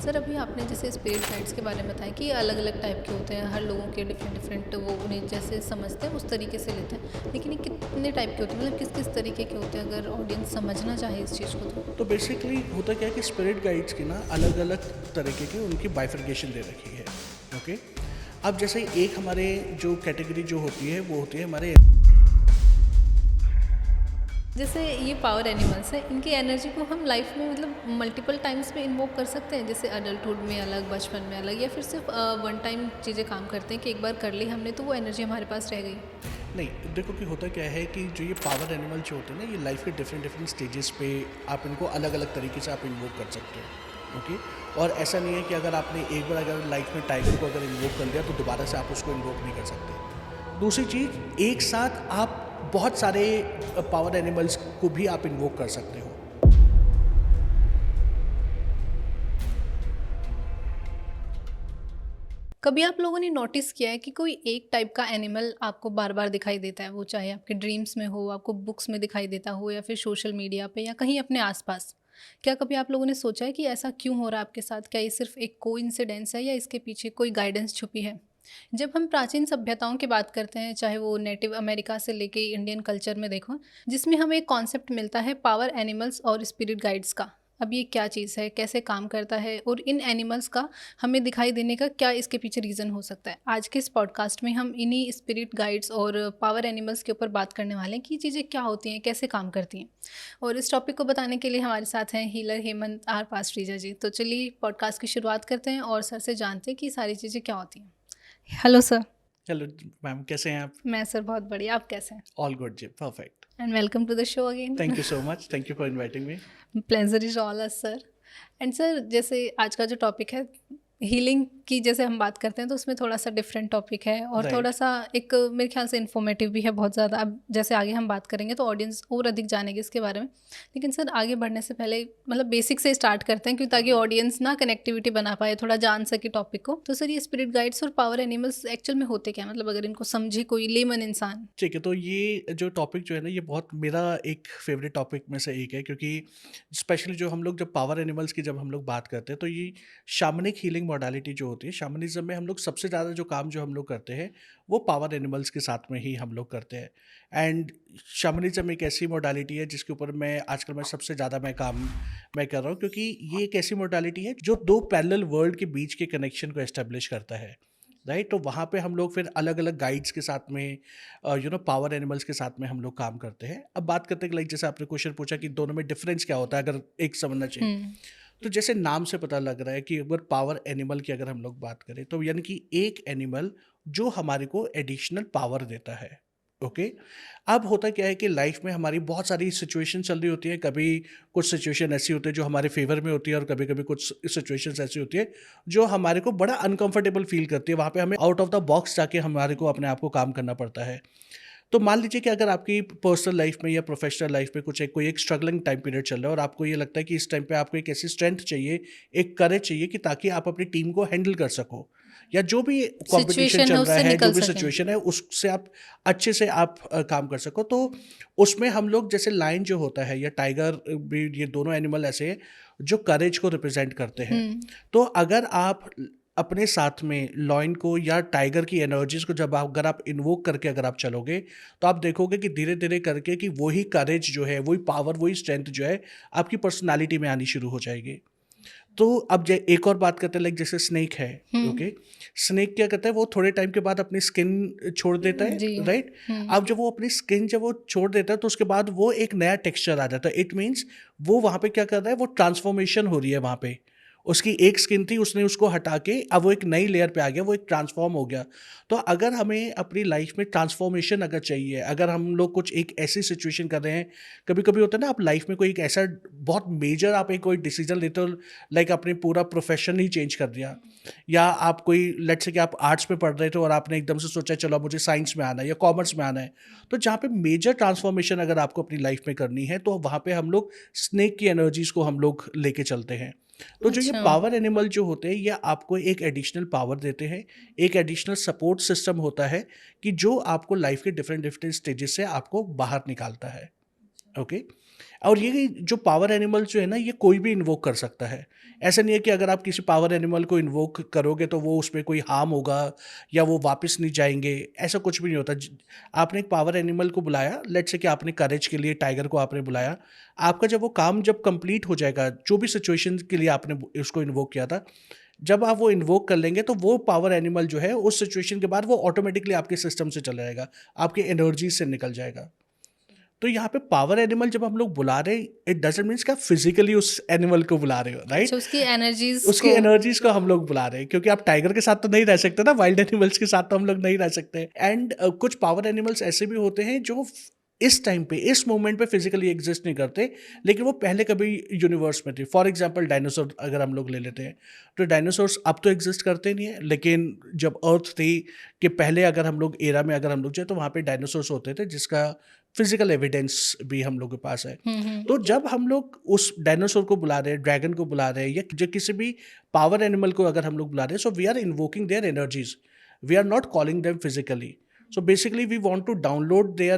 Sir अभी आपने जैसे स्पिरिट गाइड्स के बारे में बताया कि अलग अलग टाइप के होते हैं, हर लोगों के डिफरेंट डिफरेंट वो उन्हें जैसे समझते हैं उस तरीके से लेते हैं, लेकिन ये कितने टाइप के होते हैं, मतलब किस किस तरीके के होते हैं अगर ऑडियंस समझना चाहे इस चीज़ को तो? बेसिकली होता क्या है कि स्पिरिट गाइड्स की ना अलग अलग तरीके की उनकी बाइफर्केशन दे रखी है। ओके, अब जैसे एक हमारे जो कैटेगरी जो होती है वो होती है हमारे जैसे ये पावर एनिमल्स हैं, इनकी एनर्जी को हम लाइफ में मतलब मल्टीपल टाइम्स में इन्वोक कर सकते हैं, जैसे अडल्टहुड में अलग, बचपन में अलग, या फिर सिर्फ वन टाइम चीज़ें काम करते हैं कि एक बार कर ली हमने तो वो एनर्जी हमारे पास रह गई? नहीं, देखो कि होता क्या है कि जो ये पावर एनिमल जो होते हैं ना, ये लाइफ के डिफरेंट डिफरेंट स्टेजेस पे आप इनको अलग अलग तरीके से आप इन्वोक कर सकते हो। ओके, और ऐसा नहीं है कि अगर आपने एक बार अगर लाइफ में टाइगर को अगर इन्वोक कर लिया तो दोबारा से आप उसको इन्वोक नहीं कर सकते। दूसरी चीज़, एक साथ आप बहुत सारे पावर एनिमल्स को भी आप इन्वोक कर सकते हो। कभी आप लोगों ने नोटिस किया है कि कोई एक टाइप का एनिमल आपको बार बार दिखाई देता है, वो चाहे आपके ड्रीम्स में हो, आपको बुक्स में दिखाई देता हो, या फिर सोशल मीडिया पे, या कहीं अपने आसपास? क्या कभी आप लोगों ने सोचा है कि ऐसा क्यों हो रहा है आपके साथ? क्या ये सिर्फ एक कोइंसिडेंस है या इसके पीछे कोई गाइडेंस छुपी है? जब हम प्राचीन सभ्यताओं की बात करते हैं, चाहे वो नेटिव अमेरिका से लेके इंडियन कल्चर में देखो, जिसमें हमें एक कॉन्सेप्ट मिलता है पावर एनिमल्स और स्पिरिट गाइड्स का। अब ये क्या चीज़ है, कैसे काम करता है, और इन एनिमल्स का हमें दिखाई देने का क्या इसके पीछे रीज़न हो सकता है? आज के इस पॉडकास्ट में हम इन्हीं स्पिरिट गाइड्स और पावर एनिमल्स के ऊपर बात करने वाले हैं कि ये चीज़ें क्या होती हैं, कैसे काम करती हैं। और इस टॉपिक को बताने के लिए हमारे साथ हैं हीलर हेमंत आर पास्ट्रीजा जी। तो चलिए पॉडकास्ट की शुरुआत करते हैं और सर से जानते हैं कि ये सारी चीज़ें क्या होती हैं। Hello sir. चलो मैम, कैसे हैं आप? मैं सर बहुत बढ़िया, आप कैसे हैं? ऑल गुड जी, perfect. And welcome to the show again. Thank you so much, thank you for inviting me. Pleasure is all us sir. And sir, जैसे आज का जो टॉपिक है हीलिंग की, जैसे हम बात करते हैं तो उसमें थोड़ा सा डिफरेंट टॉपिक है और Right. थोड़ा सा एक मेरे ख्याल से इन्फॉर्मेटिव भी है बहुत ज़्यादा। अब जैसे आगे हम बात करेंगे तो ऑडियंस और अधिक जानेगी इसके बारे में, लेकिन सर आगे बढ़ने से पहले मतलब बेसिक से स्टार्ट करते हैं, क्योंकि ताकि ऑडियंस ना कनेक्टिविटी बना पाए, थोड़ा जान सके टॉपिक को। तो सर ये स्पिरिट गाइड्स और पावर एनिमल्स एक्चुअल में होते क्या, मतलब अगर इनको समझे कोई लेमन इंसान? ठीक है, तो ये जो टॉपिक जो है ना, ये बहुत मेरा एक फेवरेट टॉपिक में से एक है, क्योंकि स्पेशली जो हम लोग जब पावर एनिमल्स की जब हम लोग बात करते हैं तो ये शामनिक हीलिंग मॉडलिटी जो होती है, शामनिज्म में हम लोग सबसे ज़्यादा जो काम जो हम लोग करते हैं वो पावर एनिमल्स के साथ में ही हम लोग करते हैं। एंड शामनिज्म एक ऐसी मॉडलिटी है जिसके ऊपर मैं आजकल मैं सबसे ज़्यादा काम मैं कर रहा हूँ, क्योंकि ये एक ऐसी मॉडलिटी है जो दो पैरेलल वर्ल्ड के बीच के कनेक्शन को एस्टेब्लिश करता है। राइट, तो वहाँ पे हम लोग फिर अलग अलग गाइड्स के साथ में पावर एनिमल्स के साथ में हम लोग काम करते हैं। अब बात करते हैं, लाइक जैसे आपने क्वेश्चन पूछा कि दोनों में डिफरेंस क्या होता है अगर एक समझना चाहिए, हम्म। तो जैसे नाम से पता लग रहा है कि अगर पावर एनिमल की अगर हम लोग बात करें तो यानी कि एक एनिमल जो हमारे को एडिशनल पावर देता है। ओके, अब होता क्या है कि लाइफ में हमारी बहुत सारी सिचुएशन चल रही होती है। कभी कुछ सिचुएशन ऐसी होती है जो हमारे फेवर में होती है, और कभी कभी कुछ सिचुएशंस ऐसी होती है जो हमारे को बड़ा अनकंफर्टेबल फील करती है। वहाँ पे हमें आउट ऑफ द बॉक्स जाके हमारे को अपने आप को काम करना पड़ता है। तो मान लीजिए कि अगर आपकी पर्सनल लाइफ में या प्रोफेशनल लाइफ में कुछ एक कोई एक स्ट्रगलिंग टाइम पीरियड चल रहा है और आपको ये लगता है कि इस टाइम पे आपको एक ऐसी स्ट्रेंथ चाहिए, एक करेज चाहिए कि ताकि आप अपनी टीम को हैंडल कर सको, या जो भी कंपटीशन सिचुएशन है चल रहा उससे है, जो निकल भी सकें। सिचुएशन है उससे आप अच्छे से आप काम कर सको। तो उसमें हम लोग जैसे लायन जो होता है या टाइगर भी, ये दोनों एनिमल ऐसे हैं जो करेज को रिप्रेजेंट करते हैं। हम्म। तो अगर आप अपने साथ में लॉयन को या टाइगर की एनर्जीज को जब आप अगर आप इन्वोक करके अगर आप चलोगे, तो आप देखोगे कि धीरे धीरे करके कि वही करेज जो है, वही पावर, वही स्ट्रेंथ जो है आपकी पर्सनालिटी में आनी शुरू हो जाएगी। तो अब एक और बात करते हैं, लाइक जैसे स्नेक है। हम्म। ओके, स्नेक क्या करता है, वो थोड़े टाइम के बाद अपनी स्किन छोड़ देता है। जी। राइट, हम्म। अब जब वो अपनी स्किन जब वो छोड़ देता है तो उसके बाद वो एक नया टेक्सचर आ जाता है। इट मीन्स वो वहाँ पे क्या कर रहा है, वो ट्रांसफॉर्मेशन हो रही है। वहाँ पे उसकी एक स्किन थी, उसने उसको हटा के अब वो एक नई लेयर पे आ गया, वो एक ट्रांसफॉर्म हो गया। तो अगर हमें अपनी लाइफ में ट्रांसफॉर्मेशन अगर चाहिए, अगर हम लोग कुछ एक ऐसी सिचुएशन कर रहे हैं, कभी कभी होता है ना आप लाइफ में कोई एक ऐसा बहुत मेजर आप एक कोई डिसीजन लेते हो, लाइक आपने पूरा प्रोफेशन ही चेंज कर दिया, या आप कोई लेट्स से कि आप आर्ट्स में पढ़ रहे थे और आपने एकदम से सोचा चलो अब मुझे साइंस में आना है या कॉमर्स में आना है। तो जहाँ पे मेजर ट्रांसफॉर्मेशन अगर आपको अपनी लाइफ में करनी है तो वहाँ पे हम लोग स्नेक की एनर्जीज को हम लोग लेके चलते हैं। तो जो ये अच्छा। पावर एनिमल जो होते हैं, ये आपको एक एडिशनल पावर देते हैं, एक एडिशनल सपोर्ट सिस्टम होता है कि जो आपको लाइफ के डिफरेंट डिफरेंट स्टेजेस से आपको बाहर निकालता है। ओके, और ये जो पावर एनिमल जो है ना, ये कोई भी इन्वोक कर सकता है। ऐसा नहीं है कि अगर आप किसी पावर एनिमल को इन्वोक करोगे तो वो उसमें कोई हार्म होगा या वो वापस नहीं जाएंगे, ऐसा कुछ भी नहीं होता। आपने एक पावर एनिमल को बुलाया, लेट्स से कि आपने करेज के लिए टाइगर को आपने बुलाया, आपका जब वो काम जब कंप्लीट हो जाएगा, जो भी सिचुएशन के लिए आपने उसको इन्वोक किया था, जब आप वो इन्वोक कर लेंगे तो वो पावर एनिमल जो है उस सिचुएशन के बाद वो ऑटोमेटिकली आपके सिस्टम से चला जाएगा, आपके एनर्जी से निकल जाएगा। तो यहाँ पे पावर एनिमल जब हम लोग बुला रहे हैं, इट डजंट मीन्स कि आप फिजिकली उस एनिमल को बुला रहे हो, अच्छा, राइट? उसकी एनर्जीज़ उसकी को। एनर्जीज को हम लोग बुला रहे हैं, क्योंकि आप टाइगर के साथ तो नहीं रह सकते ना, वाइल्ड एनिमल्स के साथ तो हम लोग नहीं रह सकते। एंड कुछ पावर एनिमल्स ऐसे भी होते हैं जो इस टाइम पे, इस मोमेंट पे फिजिकली एग्जिस्ट नहीं करते, लेकिन वो पहले कभी यूनिवर्स में थे। फॉर एग्जांपल डायनासोर अगर हम लोग ले लेते हैं, तो डायनासोर्स अब तो एग्जिस्ट करते नहीं है, लेकिन जब अर्थ थी कि पहले अगर हम लोग एरा में अगर हम लोग जाए तो वहाँ पे डायनासोर्स होते थे, जिसका फिजिकल एविडेंस भी हम लोग के पास है। तो जब हम लोग उस डायनासोर को बुला रहे हैं, ड्रैगन को बुला रहे हैं, या जो किसी भी पावर एनिमल को अगर हम लोग बुला रहे हैं, so we are invoking their energies, we are not calling them physically. So basically we want to download their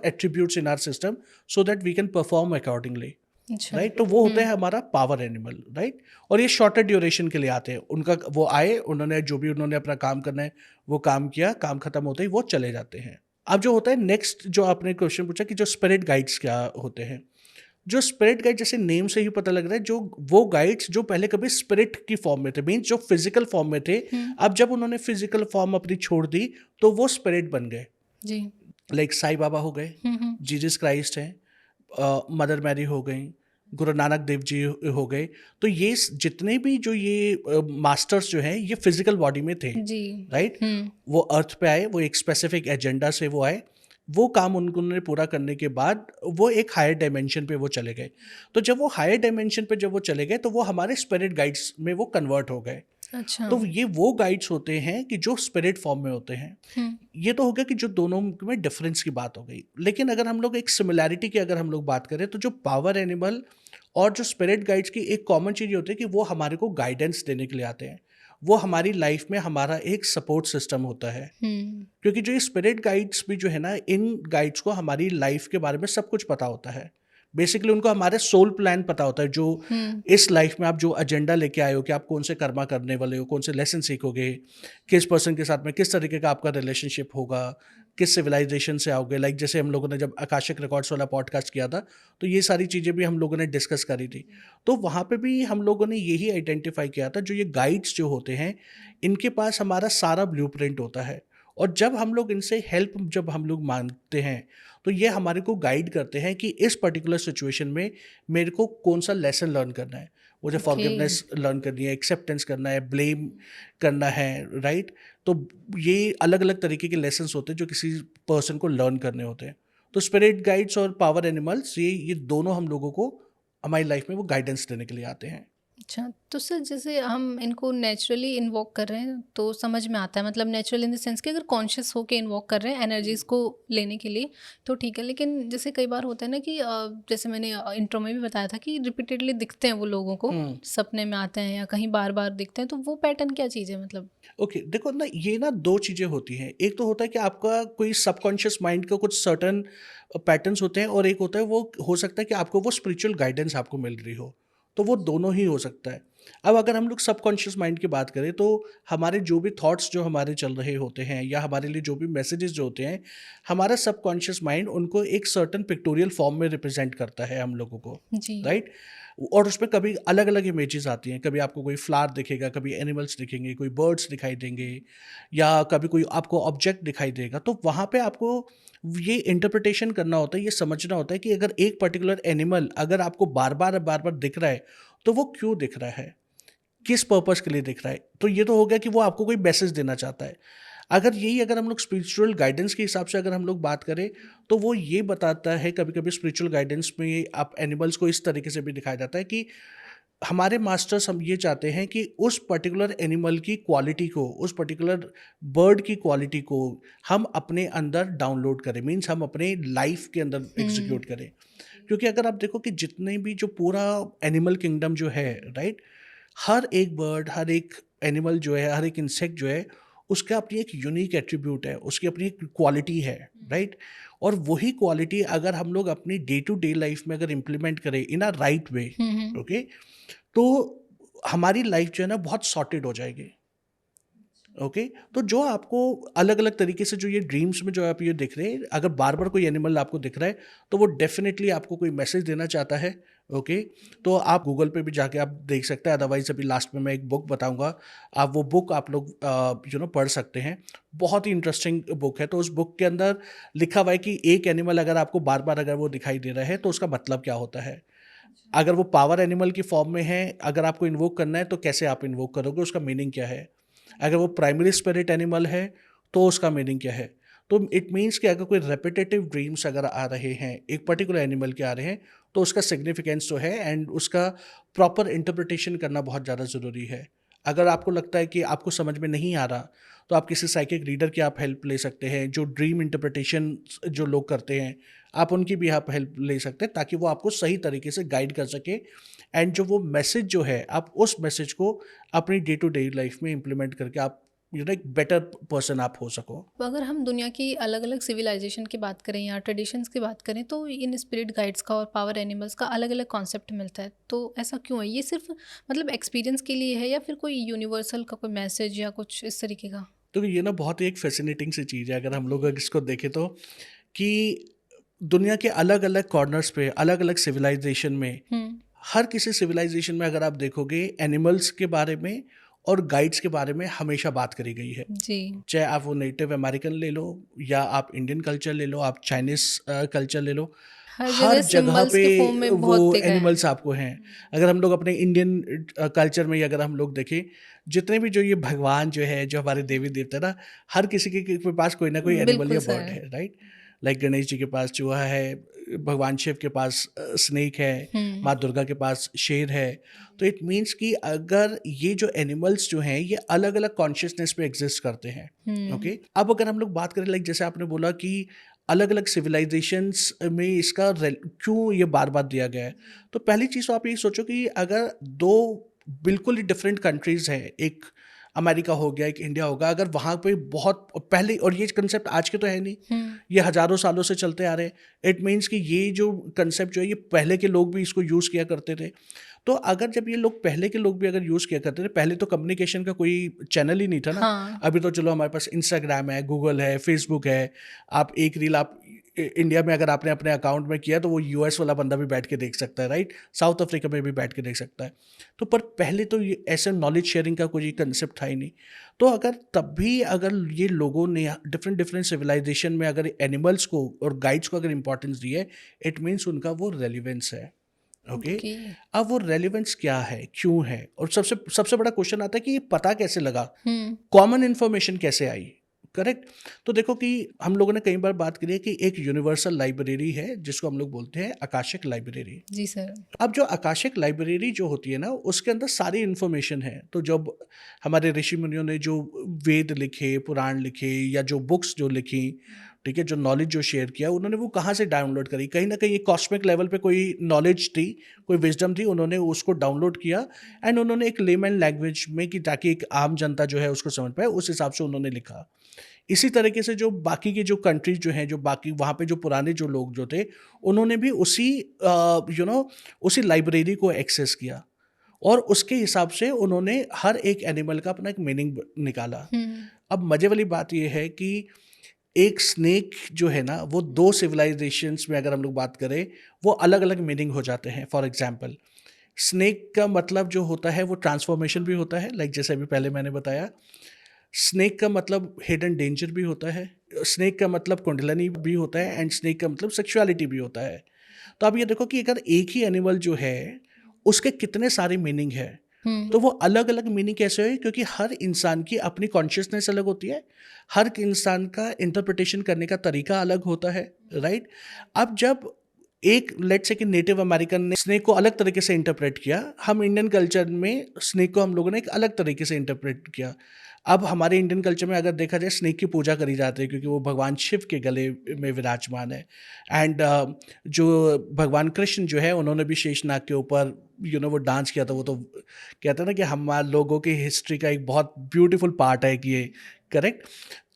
attributes in our system so that we can perform accordingly, अच्छा। Right? तो वो होता है हमारा पावर एनिमल, राइट? और ये shorter duration के लिए आते हैं, उनका वो आए, उन्होंने जो भी उन्होंने अपना काम करना है वो काम किया, काम खत्म होते ही वो चले जाते हैं। अब जो होता है नेक्स्ट, जो आपने क्वेश्चन पूछा कि जो स्पिरिट गाइड्स क्या होते हैं, जो स्पिरिट गाइड, जैसे नेम से ही पता लग रहा है, जो वो गाइड्स जो पहले कभी स्पिरिट की फॉर्म में थे, मीन्स जो फिजिकल फॉर्म में थे, अब जब उन्होंने फिजिकल फॉर्म अपनी छोड़ दी तो वो स्पिरिट बन गए। जी। लाइक साईं बाबा हो गए, जीसस क्राइस्ट हैं, मदर मैरी हो गई, गुरु नानक देव जी हो गए। तो ये जितने भी जो ये मास्टर्स जो हैं, ये फिजिकल बॉडी में थे, जी। राइट? वो अर्थ पे आए, वो एक स्पेसिफिक एजेंडा से वो आए, वो काम उन्होंने पूरा करने के बाद वो एक हायर डायमेंशन पे वो चले गए। तो जब वो हायर डायमेंशन पे जब वो चले गए तो वो हमारे स्पिरिट गाइड्स में वो कन्वर्ट हो गए। अच्छा। तो ये वो गाइड्स होते हैं कि जो स्पिरिट फॉर्म में होते हैं। ये तो हो गया कि जो दोनों में डिफरेंस की बात हो गई, लेकिन अगर हम लोग एक सिमिलैरिटी की अगर हम लोग बात करें, तो जो पावर एनिमल और जो स्पिरिट गाइड्स की एक कॉमन चीज़ ये होती है कि वो हमारे को गाइडेंस देने के लिए आते हैं। वो हमारी लाइफ में हमारा एक सपोर्ट सिस्टम होता है, क्योंकि जो ये स्पिरिट गाइड्स भी जो है ना, इन गाइड्स को हमारी लाइफ के बारे में सब कुछ पता होता है। बेसिकली उनको हमारे सोल प्लान पता होता है, जो इस लाइफ में आप जो एजेंडा लेके आए हो, कि आप कौन से कर्मा करने वाले हो, कौन से लेसन सीखोगे, किस पर्सन के साथ में किस तरीके का आपका रिलेशनशिप होगा, किस सिविलाइजेशन से आओगे। लाइक जैसे हम लोगों ने जब आकाशिक रिकॉर्ड्स वाला पॉडकास्ट किया था, तो ये सारी चीज़ें भी हम लोगों ने डिस्कस करी थी। तो वहाँ पे भी हम लोगों ने यही आइडेंटिफाई किया था, जो ये गाइड्स जो होते हैं, इनके पास हमारा सारा ब्लूप्रिंट होता है। और जब हम लोग इनसे हेल्प जब हम लोग मांगते हैं, तो ये हमारे को गाइड करते हैं कि इस पर्टिकुलर सिचुएशन में मेरे को कौन सा लेसन लर्न करना है। मुझे ओके। फॉरगिवनेस लर्न करनी है, एक्सेप्टेंस करना है, ब्लेम करना है, राइट? तो ये अलग अलग तरीके के लेसन्स होते हैं जो किसी पर्सन को लर्न करने होते हैं। तो स्पिरिट गाइड्स और पावर एनिमल्स, ये दोनों हम लोगों को हमारी लाइफ में वो गाइडेंस देने के लिए आते हैं। अच्छा, तो सर जैसे हम इनको नेचुरली इन्वोक कर रहे हैं तो समझ में आता है, मतलब नेचुरल इन द सेंस कि अगर कॉन्शियस होके इन्वोक कर रहे हैं एनर्जीज़ को लेने के लिए तो ठीक है। लेकिन जैसे कई बार होता है ना कि जैसे मैंने इंट्रो में भी बताया था कि रिपीटेडली दिखते हैं वो लोगों को, सपने में आते हैं या कहीं बार बार दिखते हैं, तो वो पैटर्न क्या चीज़ है मतलब? ओके, देखो ना, ये ना दो चीज़ें होती हैं। एक तो होता है कि आपका कोई सबकॉन्शियस माइंड का कुछ सर्टन पैटर्न्स होते हैं, और एक होता है, वो हो सकता है कि आपको वो स्पिरिचुअल गाइडेंस आपको मिल रही हो। तो वो दोनों ही हो सकता है। अब अगर हम लोग सबकॉन्शियस माइंड की बात करें, तो हमारे जो भी थॉट्स जो हमारे चल रहे होते हैं, या हमारे लिए जो भी मैसेजेस जो होते हैं, हमारा सबकॉन्शियस माइंड उनको एक सर्टन पिक्टोरियल फॉर्म में रिप्रेजेंट करता है हम लोगों को, जी। राइट? और उसमें कभी अलग अलग इमेजेस आती हैं, कभी आपको कोई फ्लावर दिखेगा, कभी एनिमल्स दिखेंगे, कोई बर्ड्स दिखाई देंगे, या कभी कोई आपको ऑब्जेक्ट दिखाई देगा। तो वहाँ पे आपको ये इंटरप्रिटेशन करना होता है, ये समझना होता है कि अगर एक पर्टिकुलर एनिमल अगर आपको बार बार दिख रहा है, तो वो क्यों दिख रहा है, किस पर्पस के लिए दिख रहा है। तो ये तो हो गया कि वो आपको कोई मैसेज देना चाहता है। अगर हम लोग स्पिरिचुअल गाइडेंस के हिसाब से अगर हम लोग बात करें, तो वो ये बताता है, कभी कभी स्पिरिचुअल गाइडेंस में आप एनिमल्स को इस तरीके से भी दिखाया जाता है कि हमारे मास्टर्स हम ये चाहते हैं कि उस पर्टिकुलर एनिमल की क्वालिटी को, उस पर्टिकुलर बर्ड की क्वालिटी को हम अपने अंदर डाउनलोड करें, मीन्स हम अपने लाइफ के अंदर एग्जीक्यूट करें। क्योंकि अगर आप देखो कि जितने भी जो पूरा एनिमल किंगडम जो है, राइट, हर एक बर्ड, हर एक एनिमल जो है, हर एक इंसेक्ट जो है, उसका अपनी एक यूनिक एट्रीब्यूट है, उसकी अपनी एक क्वालिटी है, राइट? और वही क्वालिटी अगर हम लोग अपनी डे टू डे लाइफ में अगर इम्प्लीमेंट करें इन a right way, hmm. Okay, तो हमारी लाइफ जो है ना बहुत सॉर्टेड हो जाएगी। ओके, तो जो आपको अलग अलग तरीके से जो ये ड्रीम्स में जो आप ये दिख रहे हैं, अगर बार बार कोई एनिमल आपको दिख रहा है तो वो डेफिनेटली आपको कोई मैसेज देना चाहता है। ओके, तो आप गूगल पे भी जाके आप देख सकते हैं, अदरवाइज अभी लास्ट में मैं एक बुक बताऊंगा, आप वो बुक आप लोग पढ़ सकते हैं। बहुत ही इंटरेस्टिंग बुक है। तो उस बुक के अंदर लिखा हुआ है कि एक एनिमल अगर आपको बार बार अगर वो दिखाई दे रहा है तो उसका मतलब क्या होता है। अगर वो पावर एनिमल की फॉर्म में है, अगर आपको इन्वोक करना है तो कैसे आप इन्वोक करोगे, उसका मीनिंग क्या है। अगर वो प्राइमरी स्पिरिट एनिमल है तो उसका मीनिंग क्या है। तो इट मीन्स कि अगर कोई रेपिटेटिव ड्रीम्स अगर आ रहे हैं एक पर्टिकुलर एनिमल के आ रहे हैं तो उसका सिग्निफिकेंस तो है, एंड उसका प्रॉपर इंटरप्रिटेशन करना बहुत ज़्यादा ज़रूरी है। अगर आपको लगता है कि आपको समझ में नहीं आ रहा तो आप किसी साइकिक रीडर की आप हेल्प ले सकते हैं, जो ड्रीम इंटरप्रिटेशन जो लोग करते हैं आप उनकी भी आप हेल्प ले सकते हैं, ताकि वो आपको सही तरीके से गाइड कर सके, एंड जो वो मैसेज जो है आप उस मैसेज को अपनी डे टू डे लाइफ में इम्प्लीमेंट करके आप एक बेटर पर्सन आप हो सको। तो अगर हम दुनिया की अलग अलग सिविलाइजेशन की बात करें या ट्रेडिशंस की बात करें तो इन स्पिरिट गाइड्स का और पावर एनिमल्स का अलग अलग कॉन्सेप्ट मिलता है, तो ऐसा क्यों है? ये सिर्फ मतलब एक्सपीरियंस के लिए है या फिर कोई यूनिवर्सल का कोई मैसेज या कुछ इस तरीके का? तो ये ना बहुत ही एक फैसिनेटिंग सी चीज़ है अगर हम लोग अगर इसको देखें तो, कि दुनिया के अलग अलग कॉर्नर्स पे अलग अलग सिविलाइजेशन में, हम्म। हर किसी सिविलाइजेशन में अगर आप देखोगे एनिमल्स के बारे में और गाइड्स के बारे में हमेशा बात करी गई है। जी। चाहे आप वो नेटिव अमेरिकन ले लो, या आप इंडियन कल्चर ले लो, आप चाइनीज कल्चर ले लो, हर हर जगह जगह सिंबल्स पे के फॉर्म में वो बहुत देखा है। एनिमल्स आपको हैं। अगर हम लोग अपने इंडियन कल्चर में ही अगर हम लोग देखें, जितने भी जो ये भगवान जो है, जो हमारे देवी देवता है ना, हर किसी के पास कोई ना कोई एनिमल बिल्कुल या बर्ड सर। है, राइट? लाइक गणेश जी के पास चूहा है, भगवान शिव के पास स्नेक है, हम्म। माँ दुर्गा के पास शेर है। तो इट मीन्स कि अगर ये जो एनिमल्स जो हैं ये अलग अलग कॉन्शियसनेस पे एग्जिस्ट करते हैं। हम्म। ओके, अब अगर हम लोग बात करें, लाइक जैसे आपने बोला कि अलग अलग सिविलाइजेशंस में इसका क्यों ये बार बार दिया गया है, तो पहली चीज़ तो आप ये सोचो कि अगर दो बिल्कुल ही डिफरेंट कंट्रीज हैं, एक अमेरिका हो गया, एक इंडिया होगा, अगर वहाँ पे बहुत पहले, और ये कंसेप्ट आज के तो है नहीं, हम्म। ये हजारों सालों से चलते आ रहे हैं। इट मीन्स कि ये जो कंसेप्ट जो है ये पहले के लोग भी इसको यूज़ किया करते थे। तो अगर जब ये लोग पहले के लोग भी अगर यूज़ किया करते थे, पहले तो कम्युनिकेशन का कोई चैनल ही नहीं था ना। हाँ। अभी तो चलो हमारे पास इंस्टाग्राम है, गूगल है, फेसबुक है। आप एक रील आप इंडिया में अगर आपने अपने अकाउंट में किया तो वो यूएस वाला बंदा भी बैठ के देख सकता है, राइट? साउथ अफ्रीका में भी बैठ के देख सकता है। तो पर पहले तो ये ऐसे नॉलेज शेयरिंग का कोई कंसेप्ट था ही नहीं। तो अगर तब भी अगर ये लोगों ने डिफरेंट डिफरेंट सिविलाइजेशन में अगर एनिमल्स को और गाइड्स को अगर इंपॉर्टेंस दी है, इट मीन्स उनका वो रेलिवेंस है। Okay, okay. अब वो रेलिवेंस क्या है, क्यों है, और सबसे सबसे बड़ा क्वेश्चन आता है कि ये पता कैसे लगा, हम्म। कॉमन इन्फॉर्मेशन कैसे आई। करेक्ट। तो देखो कि हम लोगों ने कई बार बात करी है कि एक यूनिवर्सल लाइब्रेरी है जिसको हम लोग बोलते हैं आकाशिक लाइब्रेरी। जी सर। अब जो आकाशिक लाइब्रेरी जो होती है ना, उसके अंदर सारी इन्फॉर्मेशन है। तो जब हमारे ऋषि मुनियों ने जो वेद लिखे, पुराण लिखे, या जो बुक्स जो लिखी, ठीक है, जो नॉलेज जो शेयर किया, उन्होंने वो कहाँ से डाउनलोड करी? कहीं ना कहीं कॉस्मिक लेवल पे कोई नॉलेज थी, कोई विजडम थी, उन्होंने उसको डाउनलोड किया, एंड उन्होंने एक लेमन लैंग्वेज में, कि ताकि एक आम जनता जो है उसको समझ पाए, उस हिसाब से उन्होंने लिखा। इसी तरीके से जो बाकी के जो कंट्रीज जो हैं, जो बाकी वहाँ पे जो पुराने जो लोग जो थे, उन्होंने भी उसी उसी लाइब्रेरी को एक्सेस किया, और उसके हिसाब से उन्होंने हर एक एनिमल का अपना एक मीनिंग निकाला। हम्म। अब मजे वाली बात यह है कि एक स्नेक जो है ना, वो दो सिविलाइजेशंस में अगर हम लोग बात करें, वो अलग अलग मीनिंग हो जाते हैं। फॉर एग्जाम्पल, स्नेक का मतलब जो होता है वो ट्रांसफॉर्मेशन भी होता है, लाइक जैसे अभी पहले मैंने बताया। स्नेक का मतलब हिडन डेंजर भी होता है, स्नेक का मतलब कुंडलनी भी होता है, एंड स्नेक का मतलब सेक्सुअलिटी भी होता है। तो आप ये देखो कि अगर एक ही एनिमल जो है उसके कितने सारे मीनिंग है, हम्म। तो वो अलग अलग मीनिंग कैसे हुए? क्योंकि हर इंसान की अपनी कॉन्शियसनेस अलग होती है, हर इंसान का इंटरप्रिटेशन करने का तरीका अलग होता है, राइट? अब जब एक लेट्स से कि नेटिव अमेरिकन ने स्नेक को अलग तरीके से इंटरप्रेट किया, हम इंडियन कल्चर में स्नेक को हम लोगों ने एक अलग तरीके से इंटरप्रेट किया। अब हमारे इंडियन कल्चर में अगर देखा जाए स्नेक की पूजा करी जाती है क्योंकि वो भगवान शिव के गले में विराजमान है। एंड जो भगवान कृष्ण जो है उन्होंने भी शेषनाग के ऊपर वो डांस किया था। वो तो कहते हैं ना कि हमारे लोगों की हिस्ट्री का एक बहुत ब्यूटीफुल पार्ट है कि ये करेक्ट।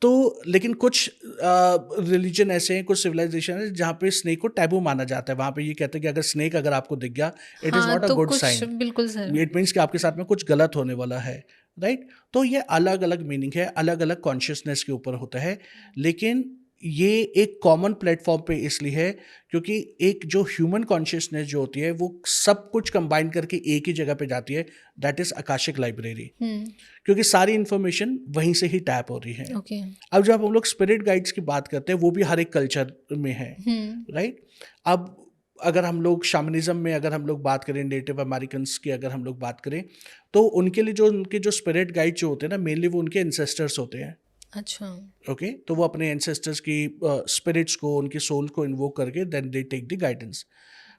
तो लेकिन कुछ रिलीजन ऐसे हैं, कुछ सिविलाइजेशन है जहाँ पे स्नेक को टैबू माना जाता है। वहाँ पे ये कहते हैं कि अगर स्नेक अगर आपको दिख गया, इट इज़ हाँ, नॉट अ तो गुड कुछ साइन, बिल्कुल सर। इट मीन्स कि आपके साथ में कुछ गलत होने वाला है, राइट। तो ये अलग अलग मीनिंग है, अलग अलग कॉन्शियसनेस के ऊपर होता है। लेकिन ये एक कॉमन प्लेटफॉर्म पे इसलिए है क्योंकि एक जो ह्यूमन कॉन्शियसनेस जो होती है वो सब कुछ कंबाइन करके एक ही जगह पे जाती है, दैट इज आकाशिक लाइब्रेरी। हुँ, क्योंकि सारी इंफॉर्मेशन वहीं से ही टैप हो रही है। ओके। अब जब हम लोग स्पिरिट गाइड्स की बात करते हैं वो भी हर एक कल्चर में है, हुँ, राइट। अब अगर हम लोग शैमनिज्म में अगर हम लोग बात करें, नेटिव अमेरिकन्स की अगर हम लोग बात करें, तो उनके लिए जो उनके जो स्पिरिट गाइड जो होते हैं ना, मेनली वो उनके एंसेस्टर्स होते हैं। अच्छा। ओके, तो वो अपने एंसेस्टर्स की स्पिरिट्स को, उनकी सोल को इन्वोक करके then they take the guidance.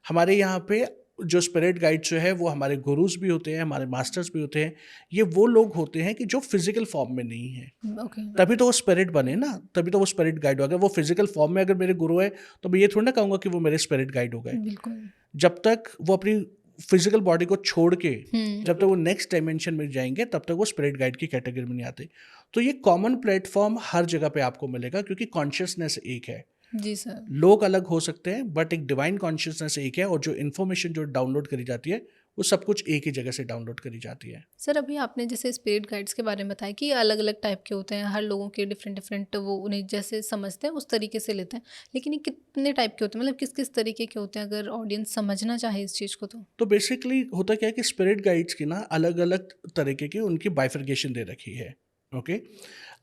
हमारे यहाँ पे जो स्पिरिट गाइड जो है वो हमारे गुरुज भी होते हैं, हमारे मास्टर्स भी होते हैं। ये वो लोग होते हैं कि जो फिजिकल फॉर्म में नहीं है, ओके, तभी तो वो स्पिरिट बने ना, तभी तो वो स्पिरिट गाइड हो। अगर वो फिजिकल फॉर्म में अगर मेरे गुरु है तो मैं ये थोड़ी ना कहूँगा कि वो मेरे स्पिरिट गाइड हो गए। बिल्कुल। जब तक वो अपनी फिजिकल बॉडी को छोड़ के, हुँ, जब तक वो नेक्स्ट डायमेंशन में जाएंगे तब तक वो स्पिरिट गाइड की कैटेगरी में नहीं आते। तो ये कॉमन प्लेटफॉर्म हर जगह पे आपको मिलेगा क्योंकि कॉन्शियसनेस एक है। जी सर। लोग अलग हो सकते हैं बट एक डिवाइन कॉन्शियसनेस एक है, और जो इन्फॉर्मेशन जो डाउनलोड करी जाती है वो सब कुछ एक ही जगह से डाउनलोड करी जाती है। सर, अभी आपने जैसे स्पिरिट गाइड्स के बारे में बताया कि अलग-अलग टाइप के होते हैं, हर लोगों के डिफरेंट डिफरेंट वो उन्हें जैसे समझते हैं उस तरीके से लेते हैं। लेकिन ये कितने टाइप के होते हैं? मतलब किस-किस तरीके के होते हैं अगर ऑडियंस समझना चाहे इस चीज़ को तो? तो बेसिकली होता क्या है कि स्पिरिट गाइड्स की ना अलग अलग तरीके की उनकी बाइफर्केशन दे रखी है। ओके,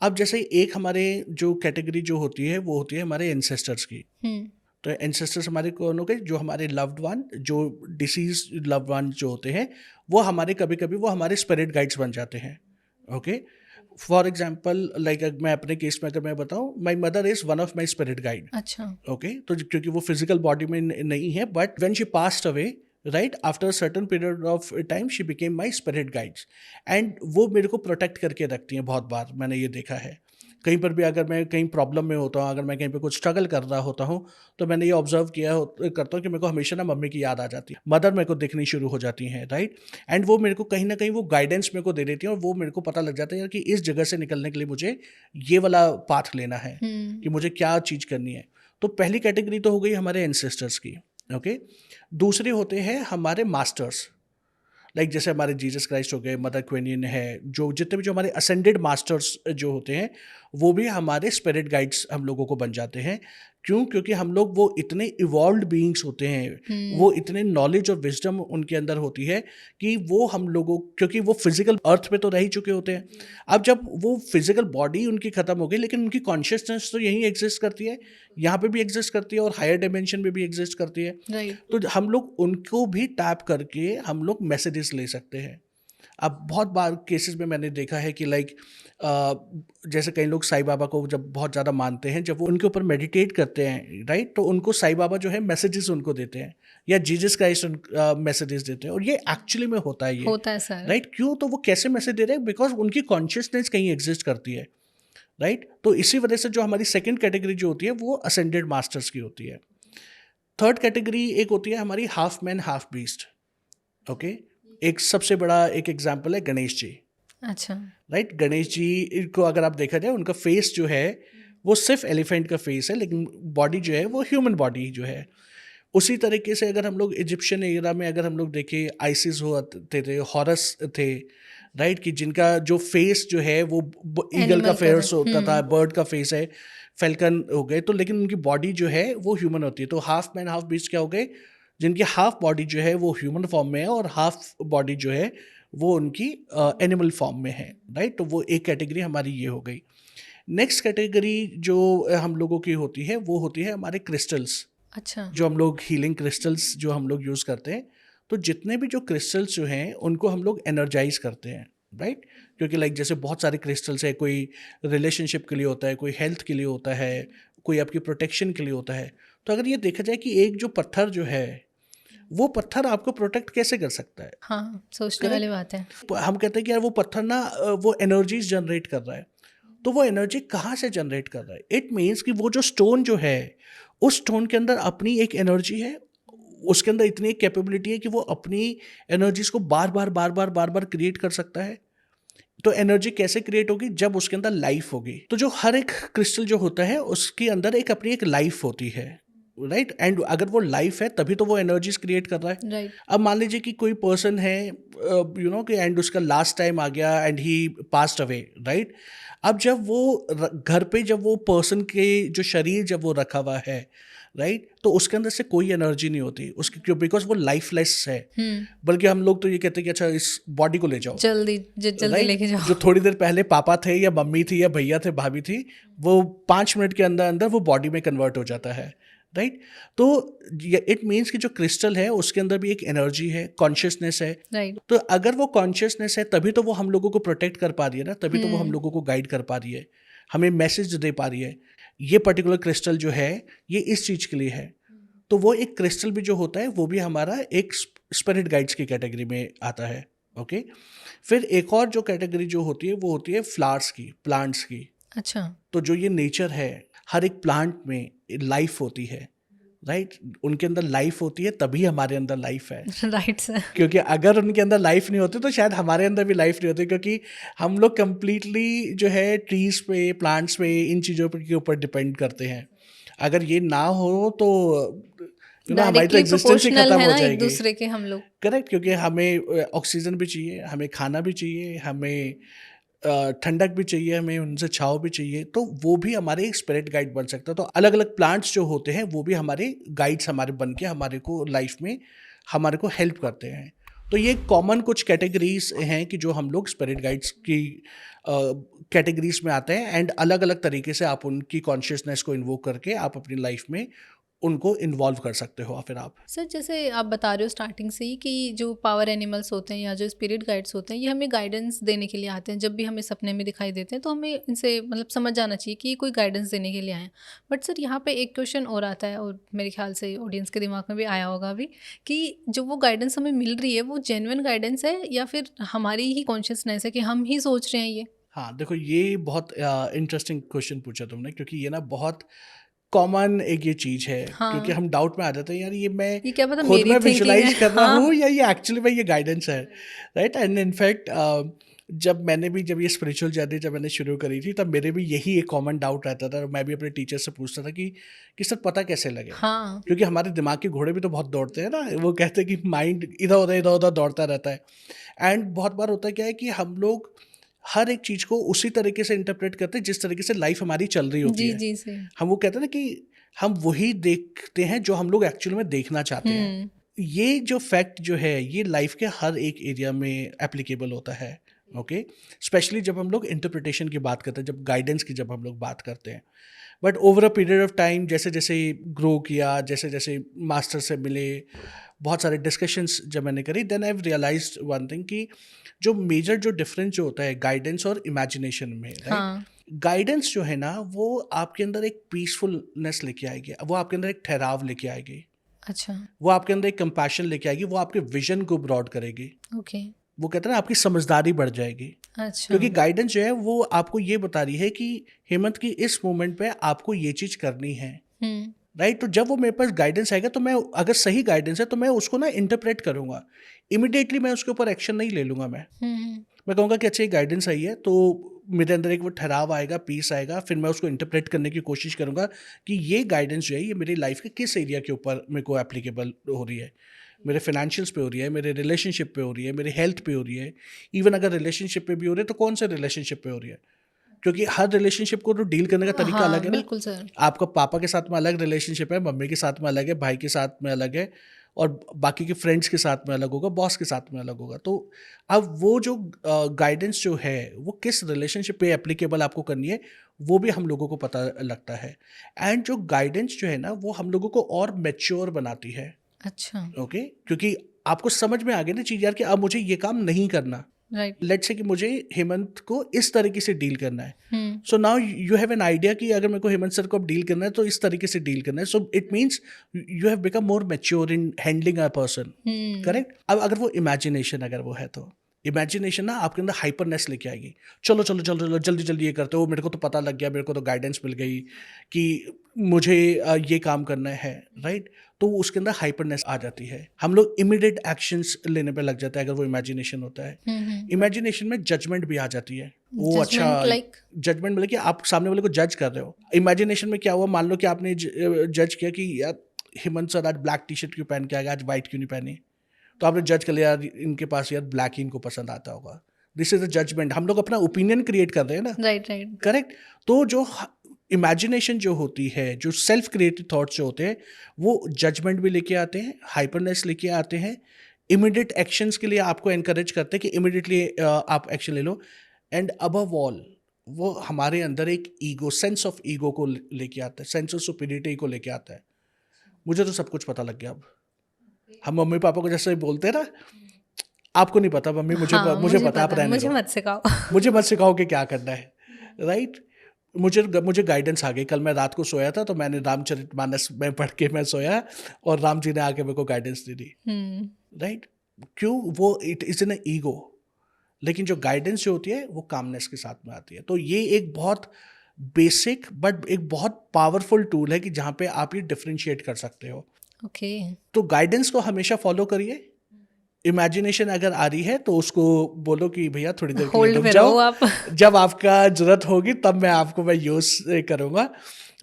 अब जैसे एक हमारे जो कैटेगरी जो होती है वो होती है हमारे एंसेस्टर्स की। हुँ, तो एंसेस्टर्स हमारे कौन हो गए? जो हमारे लव्ड वन, जो डिसीज लव्ड वन जो होते हैं, वो हमारे कभी कभी वो हमारे स्पिरिट गाइड्स बन जाते हैं। ओके, फॉर एग्जाम्पल लाइक मैं अपने केस में अगर मैं बताऊं, my mother is one of my spirit guide. अच्छा। ओके, तो क्योंकि वो फिजिकल बॉडी में नहीं है, but when she passed away, right after certain period of time she became my spirit guides. And वो मेरे को प्रोटेक्ट करके रखती हैं। बहुत बार मैंने ये देखा है, कहीं पर भी अगर मैं कहीं प्रॉब्लम में होता हूँ, अगर मैं कहीं पे कुछ स्ट्रगल कर रहा होता हूँ, तो मैंने ये ऑब्जर्व करता हूँ कि मेरे को हमेशा ना मम्मी की याद आ जाती है, मदर मेरे को दिखनी शुरू हो जाती हैं, राइट। एंड वो मेरे को कहीं ना कहीं वो गाइडेंस मेरे को दे देती है, और वो मेरे को पता लग जाता है यार कि इस जगह से निकलने के लिए मुझे ये वाला पाथ लेना है, हुँ, कि मुझे क्या चीज़ करनी है। तो पहली कैटेगरी तो हो गई हमारे एंसेस्टर्स की। ओके, दूसरे होते हैं हमारे मास्टर्स, लाइक जैसे हमारे जीसस क्राइस्ट हो गए, मदर क्वेनियन है, जो जितने भी जो हमारे असेंडेड मास्टर्स जो होते हैं वो भी हमारे स्पिरिट गाइड्स हम लोगों को बन जाते हैं। क्यों? क्योंकि हम लोग वो इतने इवॉल्व्ड बीइंग्स होते हैं, हुँ, वो इतने नॉलेज और विजडम उनके अंदर होती है कि वो हम लोगों, क्योंकि वो फिजिकल अर्थ पे तो रह ही चुके होते हैं। अब जब वो फिजिकल बॉडी उनकी खत्म हो गई, लेकिन उनकी कॉन्शियसनेस तो यहीं एग्जिस्ट करती है, यहाँ पे भी एग्जिस्ट करती है और हायर डायमेंशन में भी एग्जिस्ट करती है। राइट। तो हम लोग उनको भी टैप करके हम लोग मैसेजेस ले सकते हैं। अब बहुत बार केसेस में मैंने देखा है कि लाइक जैसे कई लोग साईं बाबा को जब बहुत ज़्यादा मानते हैं, जब वो उनके ऊपर मेडिटेट करते हैं, राइट, तो उनको साईं बाबा जो है मैसेजेस उनको देते हैं, या जीसस क्राइस्ट मैसेजेस देते हैं, और ये एक्चुअली में होता है ये, होता है सर। राइट। क्यों? तो वो कैसे मैसेज दे रहे हैं? बिकॉज उनकी कॉन्शियसनेस कहीं एग्जिस्ट करती है, राइट। तो इसी वजह से जो हमारी सेकेंड कैटेगरी जो होती है वो असेंडेड मास्टर्स की होती है। थर्ड कैटेगरी एक होती है हमारी half man half beast. Okay, एक सबसे बड़ा एक एग्जाम्पल है गणेश जी, अच्छा। राइट। गणेश जी को अगर आप देखा जाए, उनका फेस जो है वो सिर्फ एलिफेंट का फेस है, लेकिन बॉडी जो है वो ह्यूमन बॉडी जो है। उसी तरीके से अगर हम लोग इजिप्शियन एरा में अगर हम लोग देखें, आइसिस होते थे, हॉरस थे, राइट, कि जिनका जो फेस जो है वो ईगल का एनिमल का फेस होता था, हुँ, बर्ड का फेस है, फेल्कन हो गए, तो लेकिन उनकी बॉडी जो है वो ह्यूमन होती है। तो हाफ मैन हाफ बीस्ट क्या हो गए? जिनकी हाफ बॉडी जो है वो ह्यूमन फॉर्म में है और हाफ बॉडी जो है वो उनकी एनिमल फॉर्म में है, राइट। तो वो एक कैटेगरी हमारी ये हो गई। नेक्स्ट कैटेगरी जो हम लोगों की होती है वो होती है हमारे क्रिस्टल्स, अच्छा। जो हम लोग हीलिंग क्रिस्टल्स जो हम लोग यूज़ करते हैं। तो जितने भी जो क्रिस्टल्स जो हैं उनको हम लोग एनर्जाइज करते हैं, राइट। क्योंकि लाइक जैसे बहुत सारे क्रिस्टल्स है, कोई रिलेशनशिप के लिए होता है, कोई हेल्थ के लिए होता है, कोई आपकी प्रोटेक्शन के लिए होता है। तो अगर ये देखा जाए कि एक जो पत्थर जो है वो पत्थर आपको प्रोटेक्ट कैसे कर सकता है? हाँ, सोचने करेक्ट? वाली बात है। हम कहते हैं कि यार वो पत्थर ना वो एनर्जीज जनरेट कर रहा है। तो वो एनर्जी कहाँ से जनरेट कर रहा है? इट मीन्स कि वो जो स्टोन जो है, उस स्टोन के अंदर अपनी एक एनर्जी है, उसके अंदर इतनी एक कैपेबिलिटी है कि वो अपनी एनर्जीज को बार बार बार बार बार बार क्रिएट कर सकता है। तो एनर्जी कैसे क्रिएट होगी? जब उसके अंदर लाइफ होगी। तो जो हर एक क्रिस्टल जो होता है उसके अंदर एक अपनी एक लाइफ होती है, राइट? एंड अगर वो लाइफ है तभी तो वो एनर्जीज क्रिएट कर रहा है। राइट। अब मान लीजिए कि कोई पर्सन है कि एंड उसका लास्ट टाइम आ गया and he passed away, right? अब जब वो घर पे जब वो पर्सन के जो शरीर जब वो रखा हुआ है, राइट, तो उसके अंदर से कोई एनर्जी नहीं होती उसकी, क्यों? बिकॉज वो लाइफलेस है। बल्कि हम लोग तो ये कहते हैं कि अच्छा इस बॉडी को ले जाओ, जल्दी राइट? लेके जाओ। जो थोड़ी देर पहले पापा थे या मम्मी थी या भैया थे भाभी थी, वो 5 मिनट के अंदर अंदर वो बॉडी में कन्वर्ट हो जाता है, राइट? तो इट मीन्स कि जो क्रिस्टल है उसके अंदर भी एक एनर्जी है, कॉन्शियसनेस है। राइट। तो अगर वो कॉन्शियसनेस है तभी तो वो हम लोगों को प्रोटेक्ट कर पा रही है ना, तभी तो वो हम लोगों को गाइड कर पा रही है, हमें मैसेज दे पा रही है। ये पर्टिकुलर क्रिस्टल जो है ये इस चीज़ के लिए है। तो वो एक क्रिस्टल भी जो होता है वो भी हमारा एक स्पिरिट गाइड्स की कैटेगरी में आता है, ओके? फिर एक और जो कैटेगरी जो होती है वो होती है फ्लावर्स की, प्लांट्स की। अच्छा। तो जो ये नेचर है, हर एक प्लांट में लाइफ होती है, राइट? उनके अंदर लाइफ होती है तभी हमारे अंदर लाइफ है। Right sir. क्योंकि अगर उनके अंदर लाइफ नहीं होती तो शायद हमारे अंदर भी लाइफ नहीं होती, क्योंकि हम लोग कंप्लीटली जो है ट्रीज पे, प्लांट्स पे, इन चीज़ों के ऊपर डिपेंड करते हैं। अगर ये ना हो तो हमारी तो डायरेक्टली एग्जिस्टेंस ही प्रोपोर्शनल खत्म है हो ना एक जाएगी। दूसरे के हम लोग। करेक्ट, क्योंकि हमें ऑक्सीजन भी चाहिए, हमें खाना भी चाहिए, हमें ठंडक भी चाहिए, हमें उनसे छाँव भी चाहिए। तो वो भी हमारे एक स्पिरिट गाइड बन सकता है। तो अलग अलग प्लांट्स जो होते हैं वो भी हमारे गाइड्स हमारे बन के हमारे को लाइफ में हमारे को हेल्प करते हैं। तो ये कॉमन कुछ कैटेगरीज हैं कि जो हम लोग स्पिरिट गाइड्स की कैटेगरीज में आते हैं, एंड अलग अलग तरीके से आप उनकी कॉन्शियसनेस को इन्वोक करके आप अपनी लाइफ में उनको इन्वॉल्व कर सकते हो फिर आप। सर जैसे आप बता रहे हो स्टार्टिंग से ही कि जो पावर एनिमल्स होते हैं या जो स्पिरिट गाइड्स होते हैं ये हमें गाइडेंस देने के लिए आते हैं। जब भी हमें सपने में दिखाई देते हैं तो हमें इनसे मतलब समझ जाना चाहिए कि ये कोई गाइडेंस देने के लिए आए हैं। बट सर यहाँ पे एक क्वेश्चन और आता है, और मेरे ख्याल से ऑडियंस के दिमाग में भी आया होगा अभी, कि जो वो गाइडेंस हमें मिल रही है वो जेन्युइन गाइडेंस है या फिर हमारी ही कॉन्शियसनेस है कि हम ही सोच रहे हैं ये। हाँ, देखो ये बहुत इंटरेस्टिंग क्वेश्चन पूछा तुमने, क्योंकि ये ना बहुत कॉमन एक ये चीज़ है, क्योंकि हाँ, हम डाउट में आ जाते हैं यार ये मैं ये क्या पता खुद मेरी में थिंकिंग है। विजुलाइज कर रहा हूँ हाँ। या ये एक्चुअली में ये गाइडेंस है, राइट? एंड इनफैक्ट जब ये स्पिरिचुअल जर्नी जब मैंने शुरू करी थी तब मेरे भी यही एक कॉमन डाउट रहता था, और मैं भी अपने टीचर से पूछता था कि सर पता कैसे लगे, हाँ। क्योंकि हमारे दिमाग के घोड़े भी तो बहुत दौड़ते हैं ना। वो कहते हैं कि माइंड इधर उधर दौड़ता रहता है। एंड बहुत बार होता क्या है कि हम लोग हर एक चीज़ को उसी तरीके से इंटरप्रेट करते हैं जिस तरीके से लाइफ हमारी चल रही होती जी है। जी से। हम वो कहते हैं ना कि हम वही देखते हैं जो हम लोग एक्चुअल में देखना चाहते हैं। हम्म। ये जो फैक्ट जो है ये लाइफ के हर एक एरिया में एप्लीकेबल होता है, ओके? स्पेशली जब हम लोग इंटरप्रिटेशन की बात करते हैं, जब गाइडेंस की जब हम लोग बात करते हैं। But over a period of time जैसे जैसे ग्रो किया, जैसे जैसे मास्टर से मिले, बहुत सारे डिस्कशंस जब मैंने करी, then I have realised one thing कि जो मेजर जो डिफरेंस जो होता है गाइडेंस और इमेजिनेशन में, राइट? हाँ। गाइडेंस जो है ना वो आपके अंदर एक पीसफुलनेस लेके आएगी, वो आपके अंदर एक ठहराव लेके आएगी, अच्छा। वो आपके अंदर एक कंपैशन लेके आएगी, वो आपके विजन को ब्रॉड करेगी। ओके। वो कहते हैं ना आपकी समझदारी बढ़ जाएगी, अच्छा। क्योंकि गाइडेंस जो है वो आपको ये बता रही है कि हेमंत की इस मोमेंट पे आपको ये चीज़ करनी है, हम्म। राइट? तो जब वो मेरे पास गाइडेंस आएगा तो मैं, अगर सही गाइडेंस है तो मैं उसको ना इंटरप्रेट करूंगा, इमिडिएटली मैं उसके ऊपर एक्शन नहीं ले लूंगा। मैं कहूँगा कि अच्छा ये गाइडेंस आई है, तो मेरे अंदर एक वो ठहराव आएगा, पीस आएगा, फिर मैं उसको इंटरप्रेट करने की कोशिश करूँगा कि ये गाइडेंस जो है ये मेरी लाइफ के किस एरिया के ऊपर मेरे को एप्लीकेबल हो रही है। मेरे फाइनेंशियल्स पे हो रही है, मेरे रिलेशनशिप पे हो रही है, मेरे हेल्थ पे हो रही है। इवन अगर रिलेशनशिप पे भी हो रही है तो कौन से रिलेशनशिप पे हो रही है, क्योंकि हर रिलेशनशिप को तो डील करने का तरीका अलग हाँ है ना। बिल्कुल सर। आपका पापा के साथ में अलग रिलेशनशिप है, मम्मी के साथ में अलग है, भाई के साथ में अलग है, और बाकी के फ्रेंड्स के साथ में अलग होगा, बॉस के साथ में अलग होगा। तो अब वो जो गाइडेंस जो है वो किस रिलेशनशिप पे एप्लीकेबल आपको करनी है वो भी हम लोगों को पता लगता है। एंड जो गाइडेंस जो है ना वो हम लोगों को और मैच्योर बनाती है, अच्छा। ओके? क्योंकि आपको समझ में आ गया ना चीज़ यार कि अब मुझे ये काम नहीं करना, राइट। लेट्स से कि मुझे हेमंत को इस तरीके से डील करना है, hmm. So now you have an idea कि अगर मेरे को हेमंत सर को अब डील करना है तो इस तरीके से डील करना है, so it means you have become more mature in handling a person, hmm. Correct. अब अगर वो इमेजिनेशन अगर वो है तो इमेजिनेशन ना आपके अंदर हाइपरनेस लेके आएगी, चलो चलो चलो चलो जल्दी जल्दी ये करते हो, मेरे को तो पता लग गया, मेरे को तो गाइडेंस मिल गई कि मुझे ये काम करना है, राइट। तो उसके अंदर हाइपरनेस आ जाती है, हम लोग इमीडिएट एक्शंस लेने पे लग जाते हैं अगर वो इमेजिनेशन होता है। हम्म। इमेजिनेशन में जजमेंट भी आ जाती है, वो अच्छा जजमेंट लाइक? जजमेंट मतलब कि आप सामने वाले को जज कर रहे हो। इमेजिनेशन में क्या हुआ, मान लो कि आपने जज किया कि यार हेमंत सर आज ब्लैक टी शर्ट क्यों पहन के आ गया, आज व्हाइट क्यों नहीं पहनी, तो आपने जज कर लिया यार इनके पास यार ब्लैक ही इनको पसंद आता होगा। दिस इज अ जजमेंट, हम लोग अपना ओपिनियन क्रिएट कर रहे हैं ना, राइट राइट। करेक्ट। तो जो इमेजिनेशन जो होती है, जो सेल्फ क्रिएटेड थॉट्स जो होते हैं, वो जजमेंट भी लेके आते हैं, हाइपरनेस लेके आते हैं, इमीडिएट एक्शंस के लिए आपको एनकरेज करते हैं कि इमीडिएटली आप एक्शन ले लो। एंड अबव ऑल वो हमारे अंदर एक ईगो, सेंस ऑफ ईगो को लेके आता है, सेंस ऑफ सुपीरियरिटी को लेके आता है। मुझे तो सब कुछ पता लग गया अब, हम मम्मी पापा को जैसे बोलते हैं ना, आपको नहीं पता मम्मी, मुझे हाँ, मुझे मुझे पता, आप पता है, रहने मुझे दो, मत सिखाओ। मुझे मत सिखाओ कि क्या करना है, राइट। मुझे गाइडेंस आ गई, कल मैं रात को सोया था तो मैंने रामचरितमानस में पढ़ के मैं सोया और राम जी ने आके मेरे को गाइडेंस दे दी, हम्म। राइट। क्यों, वो इट इज इन ईगो, लेकिन जो गाइडेंस जो होती है वो कामनेस के साथ में आती है। तो ये एक बहुत बेसिक बट एक बहुत पावरफुल टूल है कि जहाँ पे आप ये डिफ्रेंशिएट कर सकते हो। ओके। तो गाइडेंस को हमेशा फॉलो करिए, इमेजिनेशन अगर आ रही है तो उसको बोलो कि भैया थोड़ी देर के लिए होल्ड रुक में जाओ, रहो आप। जब आपका जरूरत होगी तब मैं यूज करूंगा,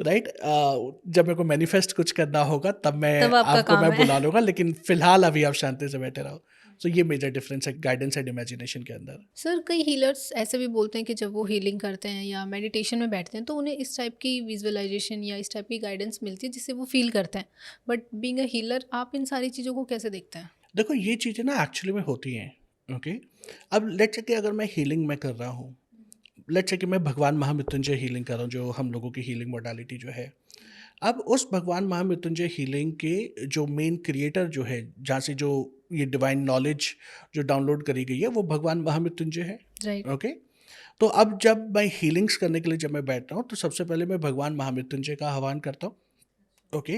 राइट। जब मेरे को मैनिफेस्ट कुछ करना होगा तब मैं तब आपका आपको काम मैं है। बुला लूंगा, लेकिन फिलहाल अभी आप शांति से बैठे रहो। सो ये मेजर डिफरेंस है गाइडेंस एंड इमेजिनेशन के अंदर। सर कई हीलर्स ऐसे भी बोलते हैं कि जब वो हीलिंग करते हैं या मेडिटेशन में बैठते हैं तो उन्हें इस टाइप की विजुअलाइजेशन या इस टाइप की गाइडेंस मिलती है जिससे वो फील करते हैं, बट बीइंग अ हीलर आप इन सारी चीज़ों को कैसे देखते हैं? देखो ये चीज़ें ना एक्चुअली में होती हैं, ओके। अब लेट्स से कि अगर मैं हीलिंग में कर रहा हूँ, लेट्स से कि मैं भगवान महामृत्युंजय हीलिंग कर रहा हूँ, जो हम लोगों की हीलिंग मोडालिटी जो है। अब उस भगवान महामृत्युंजय हीलिंग के जो मेन क्रिएटर जो है, जहाँ से जो ये डिवाइन नॉलेज जो डाउनलोड करी गई है, वो भगवान महामृत्युंजय है, राइट। ओके। तो अब जब मैं हीलिंग्स करने के लिए जब मैं बैठ रहा हूँ तो सबसे पहले मैं भगवान महामृत्युंजय का आह्वान करता हूँ, ओके।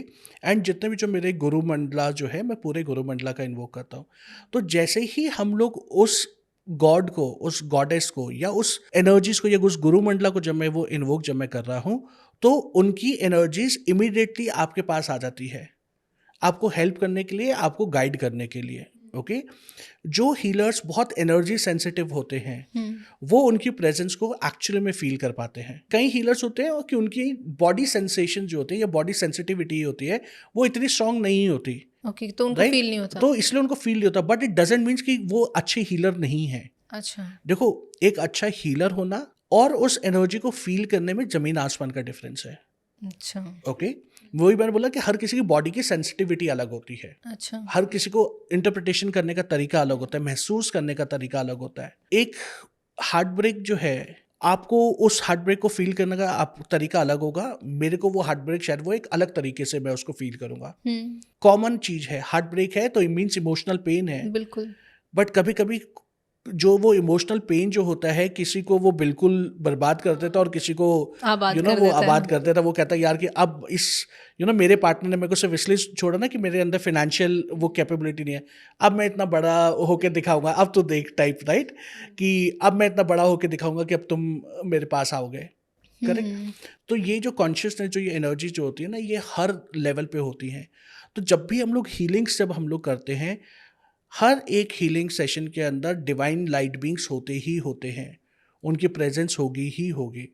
एंड जितने भी जो मेरे गुरु मंडला जो है, मैं पूरे गुरु मंडला का इन्वोक करता हूँ। तो जैसे ही हम लोग उस गॉड को, उस गॉडेस को या उस एनर्जीज को या उस गुरु मंडला को जब मैं वो इन्वोक जब मैं कर रहा हूँ, तो उनकी एनर्जीज इमीडिएटली आपके पास आ जाती है, आपको हेल्प करने के लिए, आपको गाइड करने के लिए, ओके। जो हीलर्स बहुत एनर्जी सेंसिटिव होते हैं, वो उनकी प्रेजेंस को एक्चुअली में फील कर पाते हैं। कई हीलर्स होते हैं कि उनकी बॉडी सेंसेशन जो होती है या बॉडी सेंसिटिविटी होती है वो इतनी स्ट्रांग नहीं होती, ओके, तो उनको राइट। फील नहीं होता। तो इसलिए उनको फील नहीं होता, बट इट डजेंट मीन्स कि वो अच्छे हीलर नहीं है। अच्छा। देखो, एक अच्छा हीलर होना और उस एनर्जी को फील करने में जमीन आसमान का डिफरेंस है, अच्छा। ओके। वही मैंने बोला कि हर किसी की बॉडी की सेंसिटिविटी अलग होती है, अच्छा। हर किसी को इंटरप्रिटेशन करने का तरीका अलग होता है, महसूस करने का तरीका अलग होता है। एक हार्ट ब्रेक जो है, आपको उस हार्ट ब्रेक को फील करने का आप तरीका अलग होगा, मेरे को वो हार्ट ब्रेक शायद वो एक अलग तरीके से मैं उसको फील करूंगा। कॉमन चीज है, हार्ट ब्रेक है तो इट मीन्स इमोशनल पेन है, बिल्कुल। बट कभी कभी जो वो इमोशनल पेन जो होता है, किसी को वो बिल्कुल बर्बाद कर देता है और किसी को आबाद कर वो देता है। आबाद कर देता है। वो कहता है यार कि अब इस मेरे पार्टनर ने मेरे को सिर्फ इसलिए छोड़ा ना कि मेरे अंदर फाइनेंशियल वो कैपेबिलिटी नहीं है, अब मैं इतना बड़ा होके दिखाऊंगा, अब तो देख टाइप, राइट, कि अब मैं इतना बड़ा होके दिखाऊंगा कि अब तुम मेरे पास आओगे, करेक्ट। तो ये जो कॉन्शियसनेस, जो ये एनर्जी जो होती है ना, ये हर लेवल पे होती है। तो जब भी हम लोग हीलिंग्स जब हम लोग करते हैं, हर एक हीलिंग सेशन के अंदर डिवाइन लाइट बींग्स होते ही होते हैं, उनकी प्रेजेंस होगी ही होगी।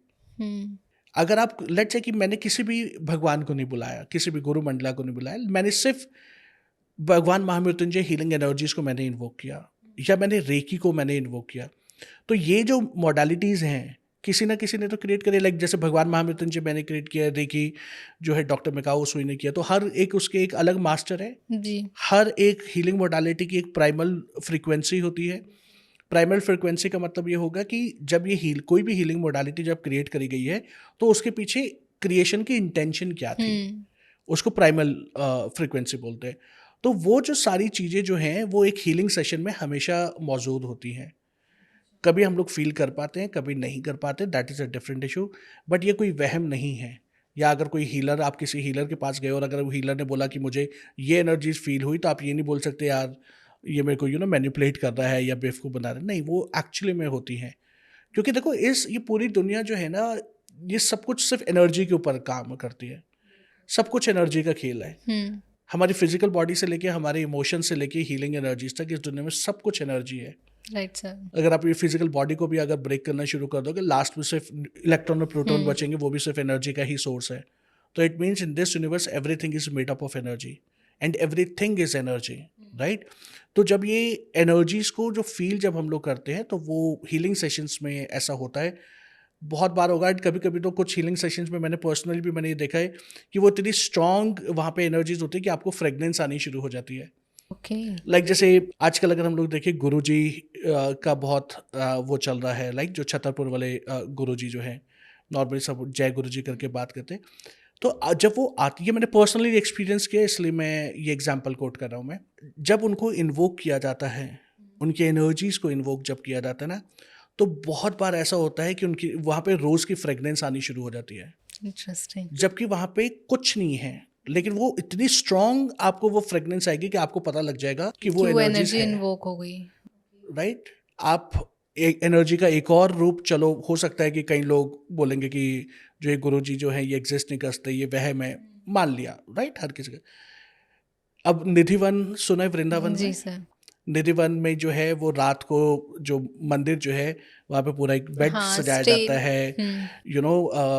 अगर आप लेट्स से कि मैंने किसी भी भगवान को नहीं बुलाया, किसी भी गुरु मंडला को नहीं बुलाया, मैंने सिर्फ भगवान महामृत्युंजय हीलिंग एनर्जीज को मैंने इन्वोक किया या मैंने रेकी को मैंने इन्वोक किया, तो ये जो मॉडलिटीज़ हैं किसी ना किसी ने तो क्रिएट करे। लाइक जैसे भगवान महामृत्युंजय मैंने क्रिएट किया, रेकी जो है डॉक्टर मिकाओ सुई ने किया। तो हर एक उसके एक अलग मास्टर है जी। हर एक हीलिंग मोडालिटी की एक प्राइमल फ्रीक्वेंसी होती है। प्राइमल फ्रीक्वेंसी का मतलब ये होगा कि जब ये कोई भी हीलिंग मोडालिटी जब क्रिएट करी गई है तो उसके पीछे क्रिएशन की इंटेंशन क्या थी, उसको प्राइमल फ्रीक्वेंसी बोलते हैं। तो वो जो सारी चीज़ें जो हैं वो एक हीलिंग सेशन में हमेशा मौजूद होती हैं। कभी हम लोग फील कर पाते हैं, कभी नहीं कर पाते, that is a different issue. But ये कोई वहम नहीं है। या अगर कोई हीलर, आप किसी हीलर के पास गए और अगर वो हीलर ने बोला कि मुझे ये एनर्जीज फील हुई, तो आप ये नहीं बोल सकते यार ये मेरे को मैनिपुलेट कर रहा है या बेवकूफ़ बना रहा है। नहीं, वो एक्चुअली में होती हैं। क्योंकि देखो, ये पूरी दुनिया जो है ना, ये सब कुछ सिर्फ एनर्जी के ऊपर काम करती है। सब कुछ एनर्जी का खेल है। हुँ, हमारी फिजिकल बॉडी से लेके हमारे इमोशन से लेके हीलिंग एनर्जीज तक इस दुनिया में सब कुछ एनर्जी है। Right sir. अगर आप ये फिजिकल बॉडी को भी अगर ब्रेक करना शुरू कर दोगे, लास्ट में सिर्फ इलेक्ट्रॉन और प्रोटॉन हुँ, बचेंगे, वो भी सिर्फ एनर्जी का ही सोर्स है। तो it means in this universe everything is made up of energy and everything is energy, right. तो जब ये एनर्जीज को जो फील जब हम लोग करते हैं, तो वो हीलिंग सेशंस में ऐसा होता है। बहुत बार होगा, एंड कभी कभी तो कुछ हीलिंग सेशंस में मैंने पर्सनली भी मैंने ये देखा है कि वो इतनी स्ट्रांग वहाँ पे एनर्जीज होती है कि आपको फ्रेगनेंस आनी शुरू हो जाती है। ओके। जैसे आजकल अगर हम लोग देखें, गुरुजी का बहुत वो चल रहा है, जो छतरपुर वाले गुरुजी जो हैं, नॉर्मली सब जय गुरुजी करके बात करते हैं। तो जब वो आती है, मैंने पर्सनली एक्सपीरियंस किया, इसलिए मैं ये एग्जांपल कोट कर रहा हूँ मैं। जब उनको इन्वोक किया जाता है, उनकी एनर्जीज को इन्वोक जब किया जाता है ना, तो बहुत बार ऐसा होता है कि उनकी वहाँ पे रोज़ की फ्रेगनेंस आनी शुरू हो जाती है, इंटरेस्टिंग। जबकि वहाँ पे कुछ नहीं है। लेकिन वो इतनी स्ट्रांग आपको वो फ्रेगनेंस आएगी कि आपको पता लग जाएगा कि वो कि वो एनर्जीज एनर्जी है, इन्वोक हो गई। राइट। आप एक एनर्जी का एक और रूप, चलो हो सकता है कि कई लोग बोलेंगे कि जो ये गुरुजी जो है ये एग्जिस्ट नहीं करते, ये वहम है, मान लिया, राइट, हर किसी का। अब निधिवन सुना है वृंदावन जी में? सर। निधिवन में जो है वो रात को जो मंदिर जो है, वहाँ पे पूरा एक बेड हाँ, सजाया स्टे। जाता है। हुँ,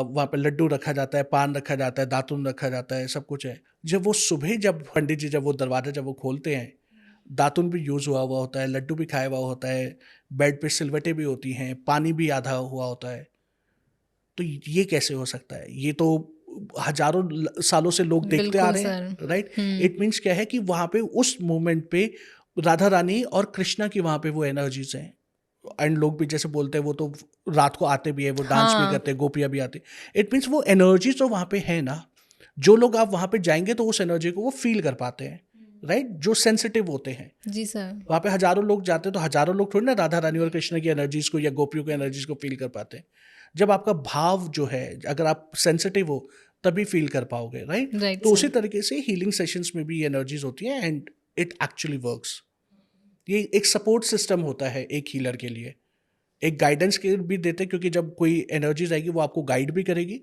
वहाँ पे लड्डू रखा जाता है, पान रखा जाता है, दातुन रखा जाता है, सब कुछ है। जब वो सुबह, जब पंडित जी जब वो दरवाज़ा जब वो खोलते हैं, दातुन भी यूज़ हुआ हुआ होता है, लड्डू भी खाया हुआ होता है, बेड पे सिलवटें भी होती हैं, पानी भी आधा हुआ होता है। तो ये कैसे हो सकता है? ये तो हज़ारों सालों से लोग देखते आ बिल्कुल रहे सर। हैं, राइट? हुँ, इट मीन्स क्या है कि वहाँ पे उस मोमेंट पे राधा रानी और कृष्णा की वहाँ पे वो एनर्जीज़ हैं। एंड लोग भी जैसे बोलते हैं वो तो रात को आते भी हैं, वो डांस भी हाँ, करते हैं, गोपियाँ भी आती हैं। इट मीन्स वो एनर्जीज़ तो वहाँ पे है ना, जो लोग आप वहाँ पे जाएँगे तो उस एनर्जी को वो फ़ील कर पाते हैं, राइट? जो सेंसिटिव होते हैं। जी सर। वहाँ पे हज़ारों लोग जाते हैं, तो हज़ारों लोग थोड़ी ना राधा रानी और कृष्ण की एनर्जीज़ को या गोपियों की एनर्जीज़ को फ़ील कर पाते हैं। जब आपका भाव जो है, अगर आप सेंसिटिव हो, तभी फ़ील कर पाओगे, राइट? राइट तो सर। उसी तरीके से हीलिंग सेशंस में भी ये एनर्जीज़ होती हैं, एंड इट एक्चुअली वर्क्स। ये एक सपोर्ट सिस्टम होता है एक हीलर के लिए। एक गाइडेंस के भी देते हैं, क्योंकि जब कोई एनर्जीज़ आएगी वो आपको गाइड भी करेगी,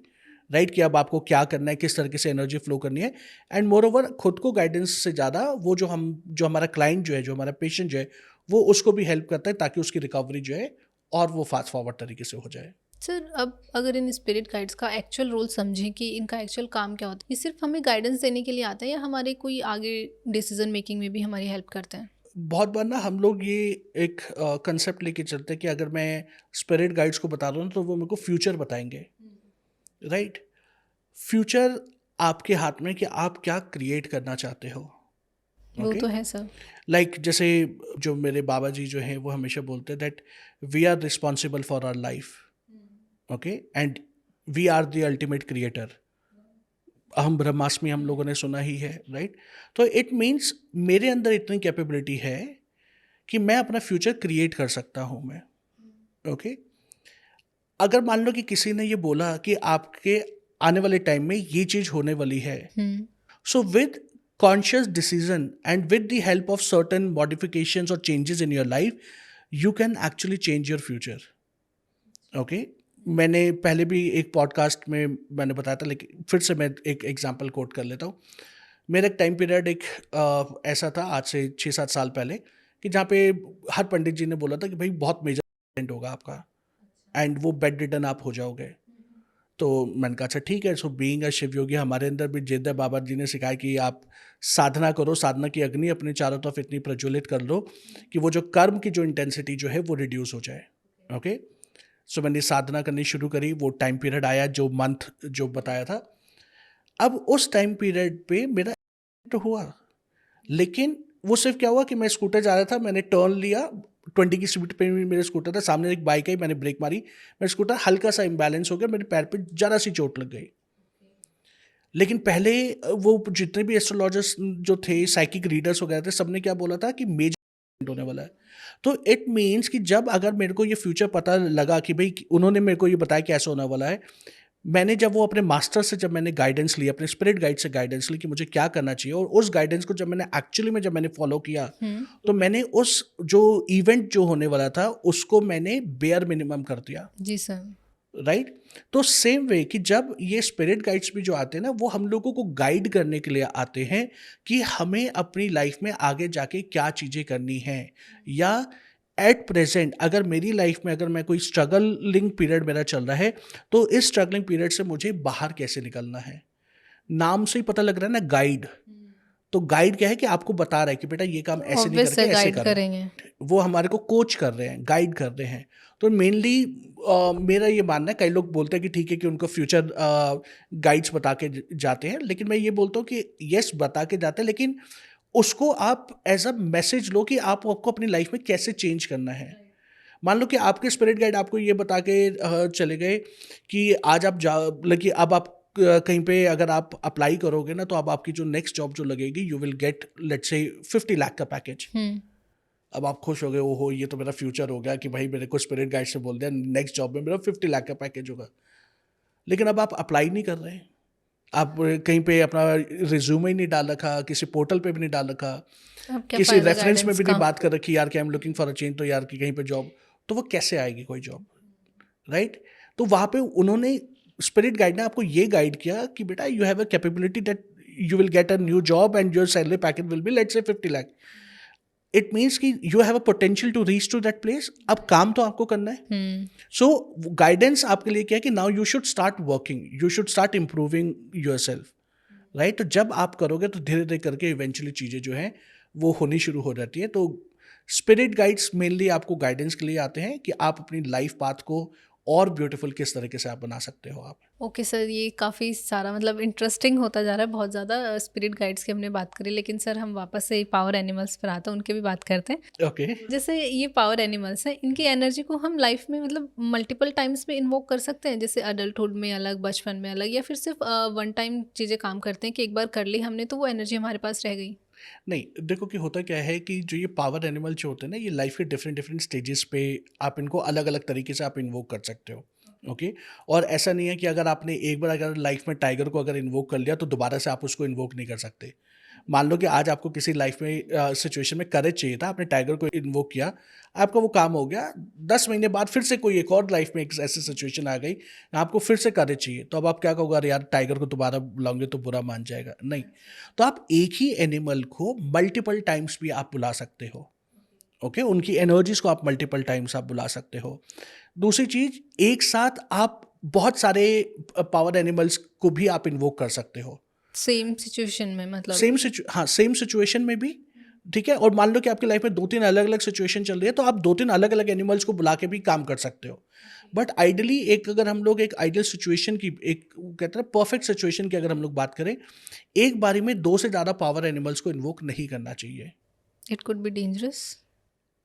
राइट, कि अब आपको क्या करना है, किस तरीके से एनर्जी फ्लो करनी है। एंड मोर ओवर, खुद को गाइडेंस से ज़्यादा वो जो हमारा क्लाइंट जो है, जो हमारा पेशेंट जो है, वो उसको भी हेल्प करता है, ताकि उसकी रिकवरी जो है और वो फास्ट फॉरवर्ड तरीके से हो जाए। सर, अब अगर इन स्पिरिट गाइड्स का एक्चुअल रोल समझें कि इनका एक्चुअल काम क्या होता है, ये सिर्फ़ हमें गाइडेंस देने के लिए आता है या हमारे कोई आगे डिसीज़न मेकिंग में भी हमारी हेल्प करते हैं? बहुत बार ना हम लोग ये एक कंसेप्ट लेके चलते हैं कि अगर मैं स्पिरिट गाइड्स को बता रहा हूँ, तो वो मेरे को फ्यूचर बताएंगे, राइट। फ्यूचर आपके हाथ में कि आप क्या क्रिएट करना चाहते हो, वो ओके। तो है सर। जैसे जो मेरे बाबा जी जो हैं वो हमेशा बोलते हैं that we are responsible for our life, okay, and we are the ultimate creator. अहम ब्रह्मास्मि हम लोगों ने सुना ही है, राइट। तो इट मीन्स मेरे अंदर इतनी कैपेबिलिटी है कि मैं अपना फ्यूचर क्रिएट कर सकता हूँ मैं, ओके। अगर मान लो कि किसी ने ये बोला कि आपके आने वाले टाइम में ये चीज़ होने वाली है, हुँ, so with conscious decision and with the help of certain modifications or changes in your life, you can actually change your future. Okay? मैंने पहले भी एक पॉडकास्ट में मैंने बताया था, लेकिन फिर से मैं एक एग्जांपल कोट कर लेता हूँ। मेरा एक टाइम पीरियड ऐसा था आज से 6-7 साल पहले, कि जहाँ पे हर पंडित जी ने बोला था कि भाई बहुत मेजर एक्सीडेंट होगा आपका एंड वो बेड रिडन आप हो जाओगे। तो मैंने कहा अच्छा ठीक है। सो बीइंग अ शिव योगी, हमारे अंदर भी जिद्द है। बाबा जी ने सिखाया कि आप साधना करो, साधना की अग्नि अपने चारों तरफ इतनी प्रज्वलित कर लो कि वो जो कर्म की जो इंटेंसिटी जो है वो रिड्यूस हो जाए, ओके। सो मैंने साधना करनी शुरू करी। वो टाइम पीरियड आया जो मंथ जो बताया था। अब उस टाइम पीरियड पे मेरा तो हुआ, लेकिन वो सिर्फ क्या हुआ कि मैं स्कूटर जा रहा था, मैंने टर्न लिया, 20 की स्पीड पे मेरा स्कूटर था, सामने एक बाइक आई, मैंने ब्रेक मारी, मेरा स्कूटर हल्का सा इम्बैलेंस हो गया, मेरे पैर पे जरा सी चोट लग गई। लेकिन पहले वो जितने भी एस्ट्रोलॉजर्स जो थे, साइकिक रीडर्स वगैरह थे, सबने क्या बोला था कि मेजर होने वाला है। तो इट मीन्स कि जब अगर मेरे को ये फ्यूचर पता लगा कि भाई उन्होंने मेरे को ये बताया कि ऐसा होने वाला है, मैंने जब वो अपने मास्टर से जब मैंने गाइडेंस ली, अपने स्पिरिट गाइड से गाइडेंस ली कि मुझे क्या करना चाहिए, और उस गाइडेंस को जब मैंने एक्चुअली में जब मैंने फॉलो किया, हुँ। तो मैंने उस जो इवेंट जो होने वाला था उसको मैंने बेयर मिनिमम कर दिया। जी सर। राइट। तो सेम वे कि जब ये स्पिरिट गाइड्स भी जो आते हैं ना, वो हम लोगों को गाइड करने के लिए आते हैं कि हमें अपनी लाइफ में आगे जाके क्या चीज़ें करनी है, या एट प्रेजेंट अगर मेरी लाइफ में अगर मैं कोई स्ट्रगलिंग पीरियड मेरा चल रहा है, तो इस स्ट्रगलिंग पीरियड से मुझे बाहर कैसे निकलना है। नाम से ही पता लग रहा है ना, गाइड। तो गाइड क्या है कि आपको बता रहा है कि बेटा ये काम ऐसे नहीं ऑब्वियस करके है ऐसे गाइड करो। करेंगे। वो हमारे को कोच कर रहे हैं, गाइड कर रहे हैं। तो मेनली मेरा ये मानना है, कई लोग बोलते हैं कि ठीक है कि उनको फ्यूचर गाइड्स बता के जाते हैं, लेकिन मैं ये बोलता हूँ कि यस बता के जाते हैं, लेकिन उसको आप एज अ मैसेज लो कि आपको अपनी लाइफ में कैसे चेंज करना है। मान लो कि आपके स्पिरिट गाइड आपको ये बता के चले गए कि आज आप जा मतलब कि अब आप कहीं पे अगर आप अप्लाई करोगे ना, तो अब आपकी जो नेक्स्ट जॉब जो लगेगी, you will get let's say 50 lakh का पैकेज। हुँ। अब आप खुश हो गए, ओहो ये तो मेरा फ्यूचर हो गया कि भाई मेरे को स्पिरिट गाइड से बोल दिया नेक्स्ट जॉब में मेरा 50 लाख का पैकेज होगा। लेकिन अब आप अप्लाई नहीं कर रहे हैं, आप कहीं पे अपना रिज्यूमे ही नहीं डाल रखा, किसी पोर्टल पे भी नहीं डाल रखा, अब क्या किसी फ़ायदा रेफरेंस में गाइडेंस भी नहीं का? बात कर रखी यार कि I am looking for a change, तो यार कि कहीं पे जॉब, तो वो कैसे आएगी कोई जॉब। राइट। तो वहाँ पे उन्होंने स्पिरिट गाइड ने आपको ये गाइड किया कि बेटा you have a capability that you will get a new job and your salary package will be let's say 50 lakh. It means कि you have a potential to reach to that place. अब काम तो आपको करना है। हुँ। सो गाइडेंस आपके लिए क्या है कि now you should start working, you should start improving your self. Right. तो जब आप करोगे तो धीरे धीरे करके इवेंचुअली चीज़ें जो हैं वो होनी शुरू हो जाती है। तो स्पिरिट गाइड्स मेनली आपको गाइडेंस के लिए आते हैं कि आप अपनी लाइफ पाथ को और ब्यूटीफुल किस तरीके से आप बना सकते हो आप। ओके सर, ये काफ़ी सारा मतलब इंटरेस्टिंग होता जा रहा है बहुत ज़्यादा। स्पिरिट गाइड्स की हमने बात करी, लेकिन सर हम वापस से पावर एनिमल्स पर आते हैं, उनकी भी बात करते हैं। ओके। जैसे ये पावर एनिमल्स हैं, इनकी एनर्जी को हम लाइफ में मतलब मल्टीपल टाइम्स में इन्वोक कर सकते हैं, जैसे अडल्टहुड में अलग, बचपन में अलग, या फिर सिर्फ वन टाइम चीज़ें काम करते हैं कि एक बार कर ली हमने तो वो एनर्जी हमारे पास रह गई। नहीं, देखो कि होता क्या है कि जो ये पावर एनिमल जो होते हैं ना, ये लाइफ के डिफरेंट डिफरेंट स्टेजेस पे आप इनको अलग अलग तरीके से आप इन्वोक कर सकते हो। ओके। और ऐसा नहीं है कि अगर आपने एक बार अगर लाइफ में टाइगर को अगर इन्वोक कर लिया तो दोबारा से आप उसको इन्वोक नहीं कर सकते। मान लो कि आज आपको किसी लाइफ में सिचुएशन में करेज चाहिए था, आपने टाइगर को इन्वोक किया, आपका वो काम हो गया। 10 महीने बाद फिर से कोई एक और लाइफ में एक ऐसी सिचुएशन आ गई, आपको फिर से करेज चाहिए, तो अब आप क्या कहोगे, अरे यार टाइगर को दोबारा बुलाओगे तो बुरा मान जाएगा। नहीं। तो आप एक ही एनिमल को मल्टीपल टाइम्स भी आप बुला सकते हो। ओके। उनकी एनर्जीज को आप मल्टीपल टाइम्स आप बुला सकते हो। दूसरी चीज, एक साथ आप बहुत सारे पावर एनिमल्स को भी आप इन्वोक कर सकते हो सेम सिचुएशन में मतलब। सेम सिचुएशन में भी। ठीक है। और मान लो कि आपकी लाइफ में 2-3 अलग अलग सिचुएशन चल रही है, तो आप 2-3 अलग अलग एनिमल्स को बुला के भी काम कर सकते हो। बट आइडली एक अगर हम लोग एक आइडियल सिचुएशन की, एक कहते हैं परफेक्ट सिचुएशन की अगर हम लोग बात करें, एक बारी में 2 से ज़्यादा पावर एनिमल्स को इन्वोक नहीं करना चाहिए। It could be dangerous.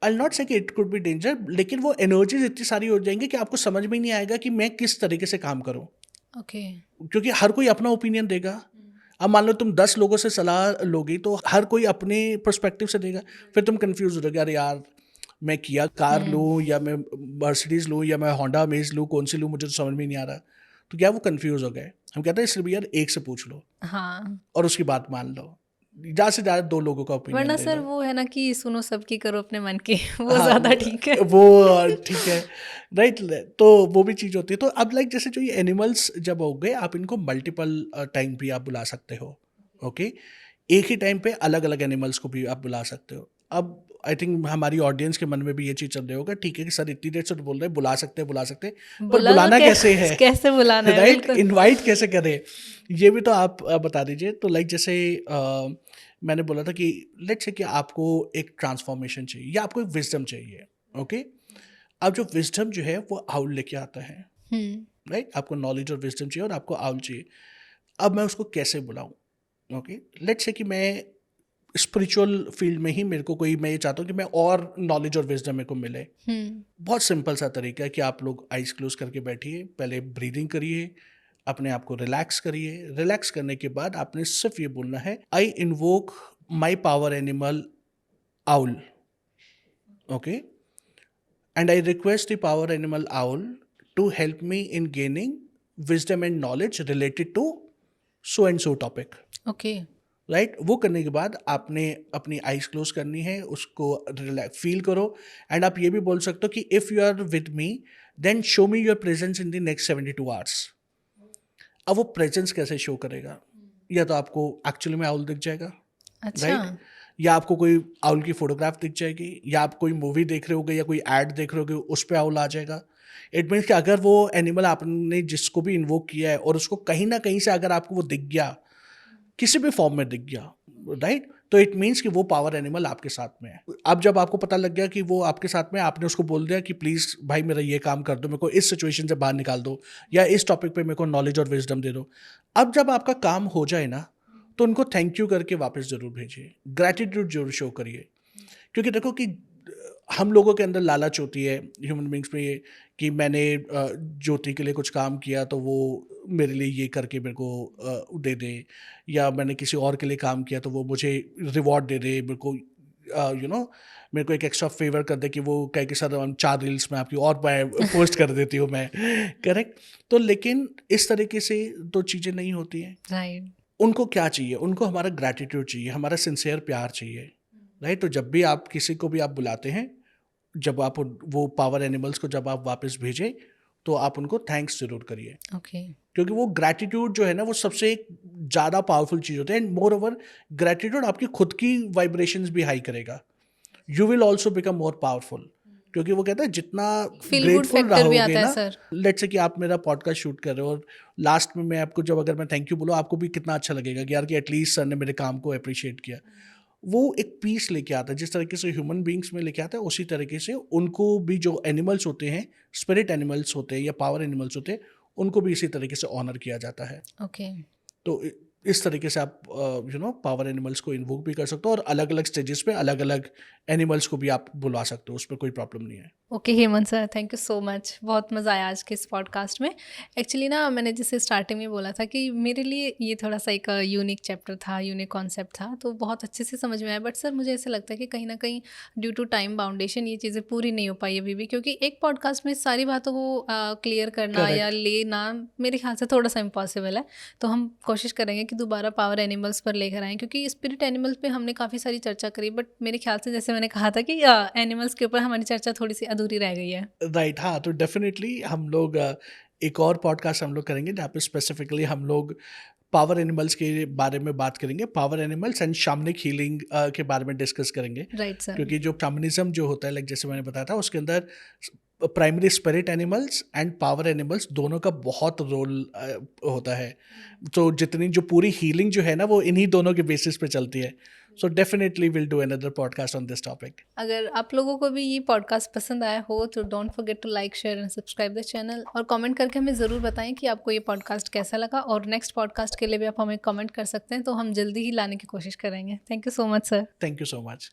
I not से कि इट कुड बी डेंजर, लेकिन वो एनर्जीज इतनी सारी हो जाएंगी कि आपको समझ में ही नहीं आएगा कि मैं किस तरीके से काम करूं, ओके। क्योंकि हर कोई अपना ओपिनियन देगा। अब मान लो तुम 10 लोगों से सलाह लोगी तो हर कोई अपने पर्सपेक्टिव से देगा, फिर तुम कंफ्यूज हो जाओगे, अरे यार मैं किया कार लूँ या मैं मर्सिडीज लूँ या मैं होंडा अमेज लूँ, कौन सी लूँ, मुझे तो समझ में ही नहीं आ रहा। तो क्या वो कंफ्यूज हो गए। हम कहते हैं इसलिए भी यार एक से पूछ लो हाँ, और उसकी बात मान लो, ज़्यादा से ज़्यादा 2 लोगों का ओपिनियन वरना ले सर लो। वो है ना कि सुनो सबकी करो अपने मन की वो हाँ, ज़्यादा ठीक है। वो ठीक है। राइट। तो वो भी चीज़ होती है। तो अब लाइक जैसे जो ये एनिमल्स जब हो गए, आप इनको मल्टीपल टाइम भी आप बुला सकते हो। ओके। एक ही टाइम पे अलग अलग एनिमल्स को भी आप बुला सकते हो। अब आई थिंक हमारी ऑडियंस के मन में भी ये चीज़ चल रही होगा, ठीक है कि सर इतनी देर से तो बोल रहे हैं बुला सकते हैं, पर बुला तो बुलाना कैसे है। कैसे बुलाना है, राइट। बिल्कुल। इनवाइट कैसे करें, ये भी तो आप बता दीजिए। तो लाइक जैसे मैंने बोला था कि लेट्स से कि आपको एक ट्रांसफॉर्मेशन चाहिए या आपको एक विजडम चाहिए। ओके। अब जो विजडम जो है वो आउल लेके आता है। हम्म। राइट। आपको नॉलेज और विजडम चाहिए और आपको आउल चाहिए। अब मैं उसको कैसे बुलाऊं। ओके। लेट्स से कि मैं स्पिरिचुअल फील्ड में ही मेरे को कोई, मैं ये चाहता हूँ कि मैं और नॉलेज और विजडम मेरे को मिले। हम्म। बहुत सिंपल सा तरीका है कि आप लोग आइज क्लोज करके बैठिए, पहले ब्रीदिंग करिए, अपने आप को रिलैक्स करिए। रिलैक्स करने के बाद आपने सिर्फ ये बोलना है, आई invoke my power animal owl. okay, and I request the power animal owl to help me in gaining wisdom and knowledge related to so and so topic. Okay. Right, वो करने के बाद आपने अपनी आइज क्लोज करनी है, उसको relax feel करो, एंड आप ये भी बोल सकते हो कि if you are with me then show me your presence in the next 72 hours. अब वो प्रेजेंस कैसे शो करेगा? या तो आपको एक्चुअली में आउल दिख जाएगा, अच्छा। राइट, या आपको कोई आउल की फोटोग्राफ दिख जाएगी, या आप कोई मूवी देख रहे होगे या कोई एड देख रहे होगे उस पर आउल आ जाएगा। इट मीन्स कि अगर वो एनिमल आपने जिसको भी इन्वोक किया है और उसको कहीं ना कहीं से अगर आपको वो दिख गया, किसी भी फॉर्म में दिख गया, राइट, तो इट मीन्स कि वो पावर एनिमल आपके साथ में है। अब जब आपको पता लग गया कि वो आपके साथ में, आपने उसको बोल दिया कि प्लीज़ भाई मेरा ये काम कर दो, मेरे को इस सिचुएशन से बाहर निकाल दो, या इस टॉपिक पे मेरे को नॉलेज और विजडम दे दो। अब जब आपका काम हो जाए ना, तो उनको थैंक यू करके वापस ज़रूर भेजिए, ग्रैटिट्यूड जरूर शो करिए। क्योंकि देखो कि हम लोगों के अंदर लालच होती है ह्यूमन बींग्स में, ये कि मैंने ज्योति के लिए कुछ काम किया तो वो मेरे लिए ये करके मेरे को दे दे, या मैंने किसी और के लिए काम किया तो वो मुझे रिवॉर्ड दे दे, मेरे को मेरे को एक एक्स्ट्रा फेवर कर दे कि वो कहे कि सर हम 4 रील्स में आपकी और मैं पोस्ट कर देती हूँ मैं। करेक्ट। तो लेकिन इस तरीके से तो चीज़ें नहीं होती हैं। राइट। उनको क्या चाहिए? उनको हमारा ग्रैटिट्यूड चाहिए, हमारा सिंसियर प्यार चाहिए, राइट। तो जब भी आप किसी को भी आप बुलाते हैं, जब आप वो पावर एनिमल्स को जब आप वापस भेजें, तो आप उनको थैंक्स जरूर करिए, ओके। क्योंकि वो ग्रैटिट्यूड जो है ना, वो सबसे एक ज़्यादा पावरफुल चीज़ होती है। एंड मोर ओवर, ग्रैटिट्यूड आपकी खुद की वाइब्रेशंस भी हाई करेगा। You will also become more powerful, क्योंकि वो कहता है जितना फील गुड ग्रेटफुल फैक्टर भी रहोगे आता है ना, सर। लेट्स से कि आप मेरा पॉडकास्ट शूट कर रहे हो और लास्ट में मैं आपको जब अगर मैं थैंक यू बोलूँ, आपको भी कितना अच्छा लगेगा कि यार कि एटलीस्ट सर ने मेरे काम को अप्रिशिएट किया। वो एक पीस लेके आता है, जिस तरीके से ह्यूमन बींग्स में लेके आता है, उसी तरीके से उनको भी जो एनिमल्स होते हैं, स्पिरिट एनिमल्स होते हैं या पावर एनिमल्स होते हैं, उनको भी इसी तरीके से ऑनर किया जाता है। ओके। तो इस तरीके से आप पावर एनिमल्स को इन्वोक भी कर सकते हो, और अलग अलग स्टेजेस पे अलग अलग एनिमल्स को भी आप बुला सकते हो, उस पर कोई प्रॉब्लम नहीं है। Okay Hemant sir, thank you so much. बहुत मज़ा आया आज के इस पॉडकास्ट में। एक्चुअली ना मैंने जैसे स्टार्टिंग में बोला था कि मेरे लिए ये थोड़ा सा एक यूनिक चैप्टर था, यूनिक कॉन्सेप्ट था, तो बहुत अच्छे से समझ में आया। बट सर मुझे ऐसा लगता है कि कहीं ना कहीं ड्यू टू टाइम बाउंडेशन ये चीज़ें पूरी नहीं हो पाई अभी भी, क्योंकि एक पॉडकास्ट में सारी बातों को क्लियर करना या करेक्ट। लेना मेरे ख्याल से थोड़ा सा इम्पॉसिबल है। तो हम कोशिश करेंगे कि दोबारा पावर एनिमल्स पर लेकर आएँ, क्योंकि स्पिरिट एनिमल्स पे हमने काफ़ी सारी चर्चा करी, बट मेरे ख्याल से जैसे मैंने कहा था कि एनिमल्स के ऊपर हमारी चर्चा थोड़ी सी अधूरी रह गई है। राइट, हाँ, तो डेफिनेटली हम लोग एक और पॉडकास्ट हम लोग करेंगे जहाँ पे स्पेसिफिकली हम लोग पावर एनिमल्स के बारे में बात करेंगे, पावर एनिमल्स एंड शामनिक हीलिंग के बारे में डिस्कस करेंगे। Right sir. क्योंकि जो शामनिज्म जो होता है, लाइक जैसे मैंने बताया था, उसके अंदर primary spirit animals and power animals दोनों का बहुत रोल होता है। तो जितनी जो पूरी हीलिंग जो है ना, वो इन्हीं दोनों के बेसिस पे चलती है। So definitely will do another podcast on this topic. अगर आप लोगों को भी ये पॉडकास्ट पसंद आया हो तो don't forget to like, share and subscribe the channel, और कमेंट करके हमें ज़रूर बताएं कि आपको ये पॉडकास्ट कैसा लगा, और नेक्स्ट पॉडकास्ट के लिए भी आप हमें कमेंट कर सकते हैं, तो हम जल्दी ही लाने की कोशिश करेंगे। Thank you so much sir. Thank you so much.